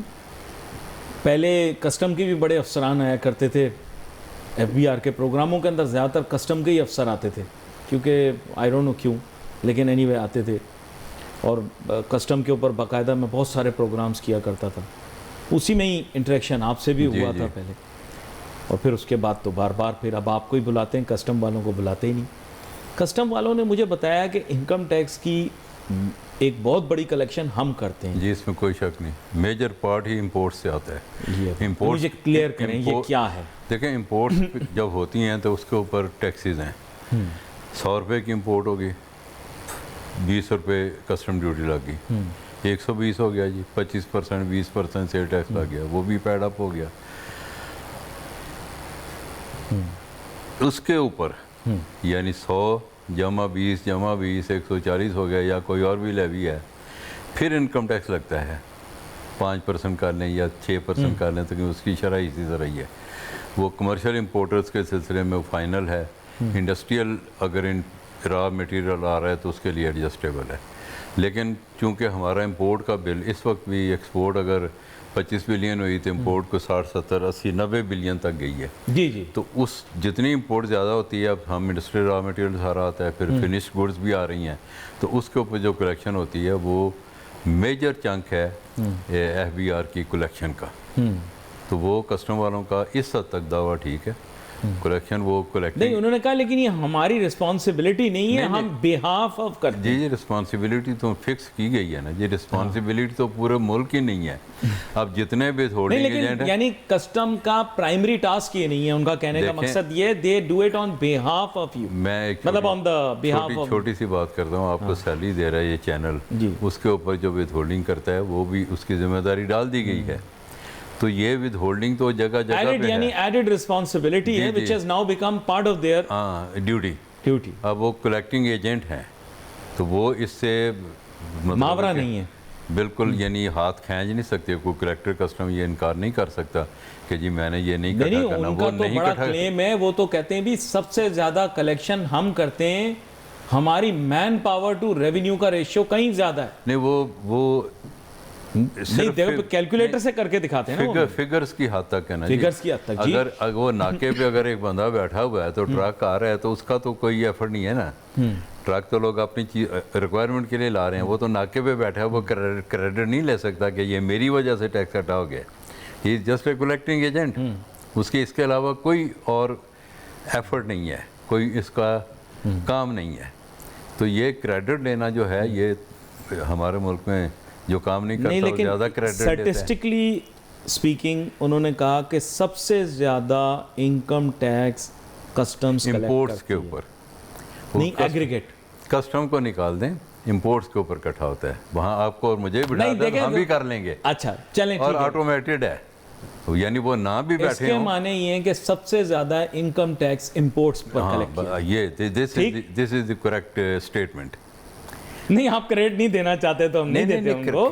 پہلے کسٹم کے بھی بڑے افسران آیا کرتے تھے FBR کے پروگراموں کے اندر، زیادہ تر کسٹم کے ہی افسر آتے تھے کیونکہ آئی ڈونٹ نو کیوں، لیکن اینی وے آتے تھے. اور کسٹم کے اوپر باقاعدہ میں بہت سارے پروگرامز کیا کرتا تھا. اسی میں ہی انٹریکشن آپ سے بھی ہوا تھا پہلے, اور پھر اس کے بعد تو بار بار پھر اب آپ کو ہی بلاتے ہیں, کسٹم والوں کو بلاتے ہی نہیں. کسٹم والوں نے مجھے بتایا کہ انکم ٹیکس کی ایک بہت بڑی کلیکشن ہم کرتے ہیں. جی اس میں کوئی شک نہیں, میجر پارٹ ہی امپورٹ سے آتا ہے. مجھے کلیئر کریں یہ کیا ہے. دیکھیں امپورٹ جب ہوتی ہیں تو اس کے اوپر ٹیکسیز ہیں. 100 روپے کی امپورٹ ہوگی, 20 روپے کسٹم ڈیوٹی لگ گئی, 120 ہو گیا جی, 25% 20% سیل ٹیکس لگ گیا, وہ بھی پیڈ اپ ہو گیا. اس کے اوپر یعنی 100 جمع 20 جمع 20 140 ہو گیا, یا کوئی اور بھی لیوی ہے, پھر انکم ٹیکس لگتا ہے. 5% کر لیں یا 6% کر لیں, تو اس کی شرح اسی طرح ہی ہے. وہ کمرشل امپورٹرز کے سلسلے میں فائنل ہے. انڈسٹریل اگر را میٹیریل آ رہا ہے تو اس کے لیے ایڈجسٹیبل ہے. لیکن چونکہ ہمارا امپورٹ کا بل اس وقت بھی, ایکسپورٹ اگر 25 بلین ہوئی تو امپورٹ کو 60 70 80 90 بلین تک گئی ہے. جی جی. تو اس جتنی امپورٹ زیادہ ہوتی ہے, اب ہم انڈسٹریل را میٹیریل سارا آتا ہے, پھر فنشڈ گڈز بھی آ رہی ہیں, تو اس کے اوپر جو کلیکشن ہوتی ہے وہ میجر چنک ہے ایف بی آر کی کلیکشن کا. تو وہ کسٹم والوں کا اس حد تک دعویٰ ٹھیک ہے, کلیکشن وہ کلیکٹنگ نہیں, انہوں نے کہا لیکن یہ ہماری رسپانسبلٹی نہیں ہے, ہم بیہاف آف کرتے ہیں. جی رسپانسبلٹی تو فکس کی گئی ہے نا جی, رسپانسبلٹی تو پورے ملک ہی نہیں ہے. اب جتنے بھی تھوڑی ایجنٹ ہیں, یعنی کسٹم کا پرائمری ٹاسک یہ نہیں ہے, ان کا کہنے کا مقصد یہ they do it on behalf of you. میں ایک مطلب آن دا بیہاف آف, چھوٹی سی بات کرتا ہوں, آپ کو سیلری دے رہا ہے یہ چینل, اس کے اوپر جو ود ہولڈنگ کرتا ہے وہ بھی اس کی ذمہ داری ڈال دی گئی ہے. تو یہ ود ہولڈنگ تو جگہ جگہ پہ ہے, یعنی ایڈڈ رسپانسبلٹی ہے which has now become part of their duty. اب وہ کلیکٹنگ ایجنٹ ہیں تو وہ اس سے ماورا نہیں ہے بالکل, یعنی ہاتھ کھینچ نہیں سکتے. کوئی کلیکٹر کسٹم یہ انکار نہیں کر سکتا کہ جی میں نے یہ نہیں کٹا کرنا. ان کا تو بڑا کلیم ہے, وہ تو کہتے ہیں بھی سب سے زیادہ کلیکشن ہم کرتے ہیں, ہماری مین پاور ٹو ریونیو کا ریشیو کہیں زیادہ ہے. نہیں وہ نہیں دیکھو کیلکولیٹر سے کر کے دکھاتے ہیں نا, فگرز کی حد تک ہے نا, فگرز کی حد تک. اگر وہ ناکے پہ اگر ایک بندہ بیٹھا ہوا ہے تو ٹرک آ رہا ہے تو اس کا تو کوئی ایفرٹ نہیں ہے نا. ٹرک تو لوگ اپنی ریکوائرمنٹ کے لیے لا رہے ہیں, وہ تو ناکے پہ بیٹھا ہے, وہ کریڈٹ نہیں لے سکتا کہ یہ میری وجہ سے ٹیکس ہٹا ہو گیا. He is just a collecting agent, اس کے اس کے علاوہ کوئی اور ایفرٹ نہیں ہے, کوئی اس کا کام نہیں ہے. تو یہ کریڈٹ لینا جو ہے, یہ ہمارے ملک میں جو کام نہیں کرتا وہ زیادہ کریڈٹ دیتا ہے. اسٹیٹسٹکلی اسپیکنگ انہوں نے کہا کہ سب سے زیادہ انکم ٹیکس کسٹمز امپورٹس کے اوپر نہیں, ایگریگیٹ کسٹم کو نکال دیں, امپورٹس کے اوپر کٹھا ہوتا ہے. وہاں آپ کو اور مجھے بٹھا دیں, ہم بھی کر لیں گے. اچھا چلیں, اور آٹومیٹڈ ہے, یعنی وہ نہ بھی بیٹھے ہوں. اس کے معنی یہ ہے کہ سب سے زیادہ انکم ٹیکس امپورٹس پر کلیکٹ کیا. یہ دس از دی کریکٹ اسٹیٹمنٹ. نہیں آپ کریڈٹ نہیں دینا چاہتے تو ہم نہیں دیتے ان کو,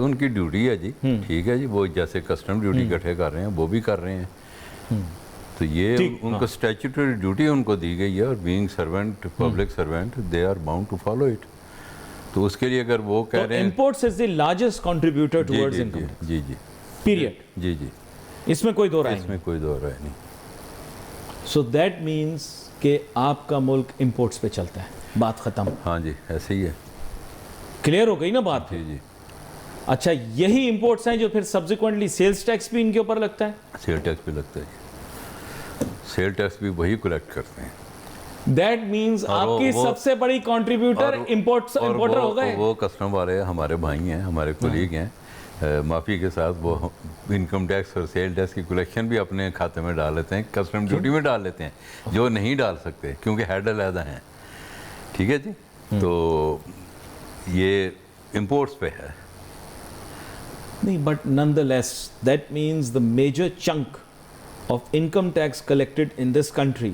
ان کی ڈیوٹی ہے جی, ٹھیک ہے جی, وہ جیسے کسٹم ڈیوٹی اکٹھے کر رہے ہیں وہ بھی کر رہے ہیں. تو یہ ان کو اسٹیچوٹری ڈیوٹی ان کو دی گئی ہے, اور being servant public servant they are bound to follow it. تو اس کے لیے اگر وہ کہہ رہے ہیں imports is the largest contributor towards income. جی جی پیریڈ. جی جی, اس میں کوئی دو رائے نہیں, اس میں کوئی دو رائے نہیں. سو دیٹ مینس کہ آپ کا ملک امپورٹس پہ چلتا ہے, بات ختم. ہاں جی ایسے ہی ہے. کلیئر ہو گئی نا بات. جی جی. اچھا یہی امپورٹس ہیں جو پھر سبسیکوینٹلی سیلز ٹیکس بھی ان کے اوپر لگتا ہے. سیل ٹیکس بھی لگتا ہے جی, سیل ٹیکس بھی وہی کلیکٹ کرتے ہیں. دیٹ مینس آپ کی سب سے بڑی کنٹریبیوٹر امپورٹر ہو گئے. وہ کسٹم والے ہمارے بھائی ہیں, ہمارے کولیگ ہیں, معافی کے ساتھ وہ انکم ٹیکس اور سیل ٹیکس کی کلیکشن بھی اپنے کھاتے میں ڈال لیتے ہیں, کسٹم ڈیوٹی میں ڈال لیتے ہیں, جو نہیں ڈال سکتے کیونکہ ہیڈ علیحدہ ہیں. ٹھیک ہے جی. تو یہ امپورٹس پہ ہے. نہیں but none the less that means the major chunk of income tax collected in this country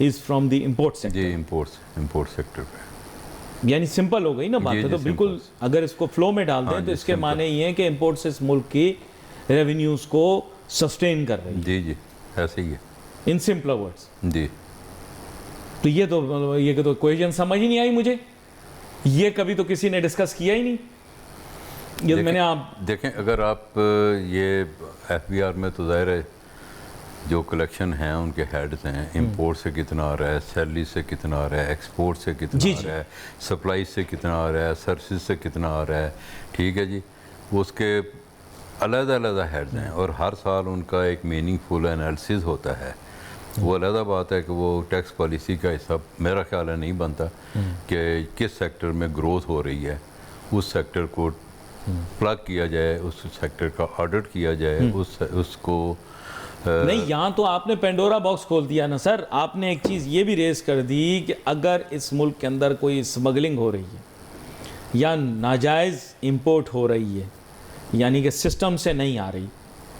is from the import sector. جی امپورٹ سیکٹر پہ. یعنی سمپل ہو گئی نا بات. تو بالکل اگر اس کو فلو میں ڈال دیں تو اس کے معنی یہ ہے کہ امپورٹس اس ملک کی ریونیوز کو سسٹین کر رہی ہے. جی جی ایسے ہی ہے, ان سمپلر ورڈز. جی. تو یہ تو کوئیشن سمجھ ہی نہیں آئی مجھے, یہ کبھی تو کسی نے ڈسکس کیا ہی نہیں. یہ میں نے آپ دیکھیں, اگر آپ یہ ایف بی آر میں تو ظاہر ہے جو کلیکشن ہیں ان کے ہیڈز ہیں, امپورٹ سے کتنا آ رہا ہے, سیلری سے کتنا آ رہا ہے, ایکسپورٹ سے کتنا آ رہا ہے, سپلائی سے کتنا آ رہا ہے, سروسز سے کتنا آ رہا ہے. ٹھیک ہے جی. وہ اس کے علیحدہ علیحدہ ہیڈز ہیں اور ہر سال ان کا ایک میننگ فل انالیسز ہوتا ہے. وہ علیحدہ بات ہے کہ وہ ٹیکس پالیسی کا حصہ میرا خیال ہے نہیں بنتا کہ کس سیکٹر میں گروتھ ہو رہی ہے اس سیکٹر کو پلگ کیا جائے, اس سیکٹر کا آڈٹ کیا جائے, اس کو نہیں. یہاں تو آپ نے پینڈورا باکس کھول دیا نا سر. آپ نے ایک چیز یہ بھی ریز کر دی کہ اگر اس ملک کے اندر کوئی اسمگلنگ ہو رہی ہے یا ناجائز امپورٹ ہو رہی ہے, یعنی کہ سسٹم سے نہیں آ رہی,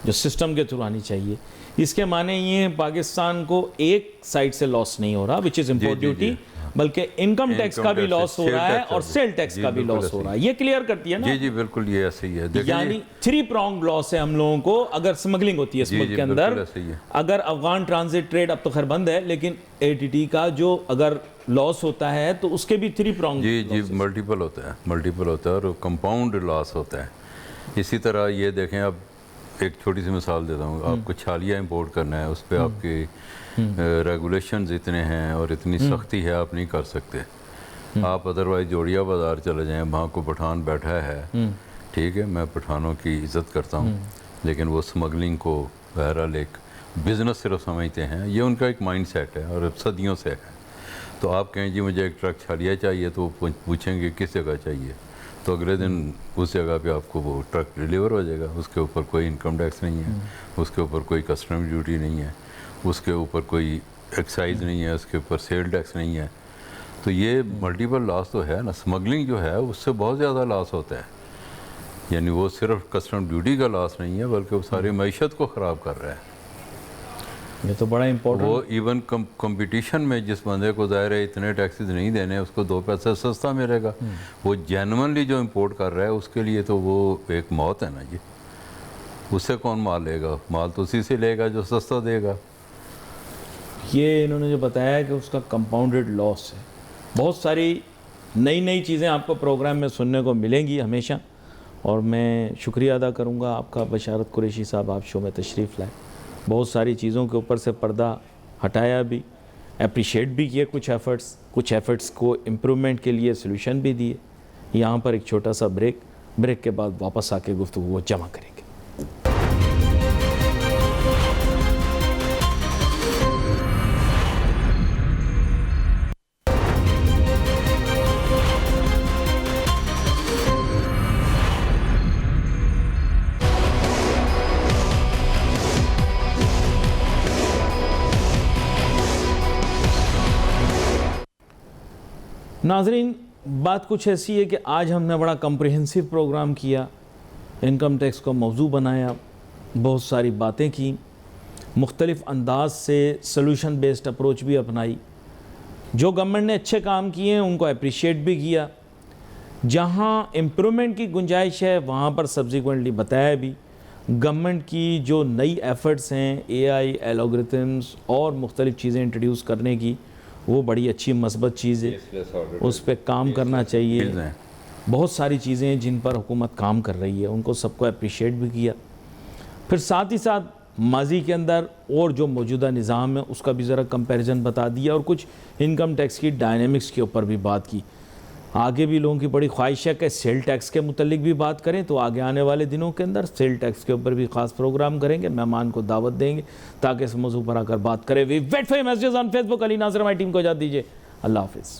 جو سسٹم کے تھرو آنی چاہیے, اس کے معنی یہ پاکستان کو ایک سائڈ سے لاس نہیں ہو رہا وچ از امپورٹ ڈیوٹی, بلکہ انکم ٹیکس کا بھی لاس ہو رہا ہے اور سیل ٹیکس کا بھی لاس ہو رہا ہے. یہ کلیئر کرتی ہے نا. جی جی بالکل یہ ایسے ہی ہے. یعنی 3 pronged لاس ہے ہم لوگوں کو اگر سمگلنگ ہوتی ہے اس ملک کے اندر. اگر افغان ٹرانزٹ ٹریڈ اب تو خیر بند ہے, لیکن ATT کا جو اگر لاس ہوتا ہے تو اس کے بھی 3 pronged. جی ملٹیپل ہوتا ہے اور کمپاؤنڈ لاس ہوتا ہے. اسی طرح یہ دیکھیں, اب ایک چھوٹی سی مثال دیتا ہوں. آپ کو چھالیاں امپورٹ کرنا ہے, اس پہ آپ کے ریگولیشنز اتنے ہیں اور اتنی سختی ہے آپ نہیں کر سکتے. آپ ادروائز جوڑیا بازار چلے جائیں, وہاں کو پٹھان بیٹھا ہے, ٹھیک ہے, میں پٹھانوں کی عزت کرتا ہوں, لیکن وہ سمگلنگ کو بہرحال ایک بزنس صرف سمجھتے ہیں. یہ ان کا ایک مائنڈ سیٹ ہے اور صدیوں سے ہے. تو آپ کہیں جی مجھے ایک ٹرک چھالیا چاہیے, تو وہ پوچھیں گے کس جگہ چاہیے, تو اگلے دن اس جگہ پہ آپ کو وہ ٹرک ڈیلیور ہو جائے گا. اس کے اوپر کوئی انکم ٹیکس نہیں ہے, اس کے اوپر کوئی کسٹم ڈیوٹی نہیں ہے, اس کے اوپر کوئی ایکسائز نہیں ہے, اس کے اوپر سیل ٹیکس نہیں ہے. تو یہ ملٹیپل لاس تو ہے نا. اسمگلنگ جو ہے اس سے بہت زیادہ لاس ہوتا ہے. یعنی وہ صرف کسٹم ڈیوٹی کا لاس نہیں ہے, بلکہ وہ ساری معیشت کو خراب کر رہا ہے. یہ تو بڑا امپورٹنٹ. وہ ایون کمپٹیشن میں جس بندے کو ظاہر ہے اتنے ٹیکسز نہیں دینے, اس کو 2 پیسے سستا ملے گا. وہ جینونلی جو امپورٹ کر رہا ہے اس کے لیے تو وہ ایک موت ہے نا جی. اس سے کون مال لے گا؟ مال تو اسی سے لے گا جو سستا دے گا. یہ انہوں نے جو بتایا کہ اس کا کمپاؤنڈڈ لاس ہے. بہت ساری نئی چیزیں آپ کو پروگرام میں سننے کو ملیں گی ہمیشہ, اور میں شکریہ ادا کروں گا آپ کا بشارت قریشی صاحب, آپ شو میں تشریف لائے. بہت ساری چیزوں کے اوپر سے پردہ ہٹایا بھی, اپریشیٹ بھی کیے کچھ ایفرٹس کو امپرومنٹ کے لیے سلوشن بھی دیے. یہاں پر ایک چھوٹا سا بریک کے بعد واپس آ کے گفتگو وہ جمع کریں گے. ناظرین, بات کچھ ایسی ہے کہ آج ہم نے بڑا کمپریہنسو پروگرام کیا, انکم ٹیکس کو موضوع بنایا, بہت ساری باتیں کی, مختلف انداز سے سلوشن بیسڈ اپروچ بھی اپنائی. جو گورنمنٹ نے اچھے کام کیے ہیں ان کو اپریشیٹ بھی کیا, جہاں امپرومنٹ کی گنجائش ہے وہاں پر سبسیکوینٹلی بتایا بھی. گورنمنٹ کی جو نئی ایفرٹس ہیں AI الگورتھمز اور مختلف چیزیں انٹروڈیوس کرنے کی, وہ بڑی اچھی مثبت چیز ہے, اس پہ کام کرنا چاہیے. بہت ساری چیزیں ہیں جن پر حکومت کام کر رہی ہے, ان کو سب کو اپریشیٹ بھی کیا. پھر ساتھ ہی ساتھ ماضی کے اندر اور جو موجودہ نظام ہے اس کا بھی ذرا کمپیریزن بتا دیا, اور کچھ انکم ٹیکس کی ڈائنامکس کے اوپر بھی بات کی. آگے بھی لوگوں کی بڑی خواہش ہے کہ سیل ٹیکس کے متعلق بھی بات کریں, تو آگے آنے والے دنوں کے اندر سیل ٹیکس کے اوپر بھی خاص پروگرام کریں گے, مہمان کو دعوت دیں گے تاکہ اس موضوع پر آ کر بات کریں. We wait for your messages on Facebook. Ali Nasir ہماری ٹیم کو اجازت دیجیے. اللہ حافظ.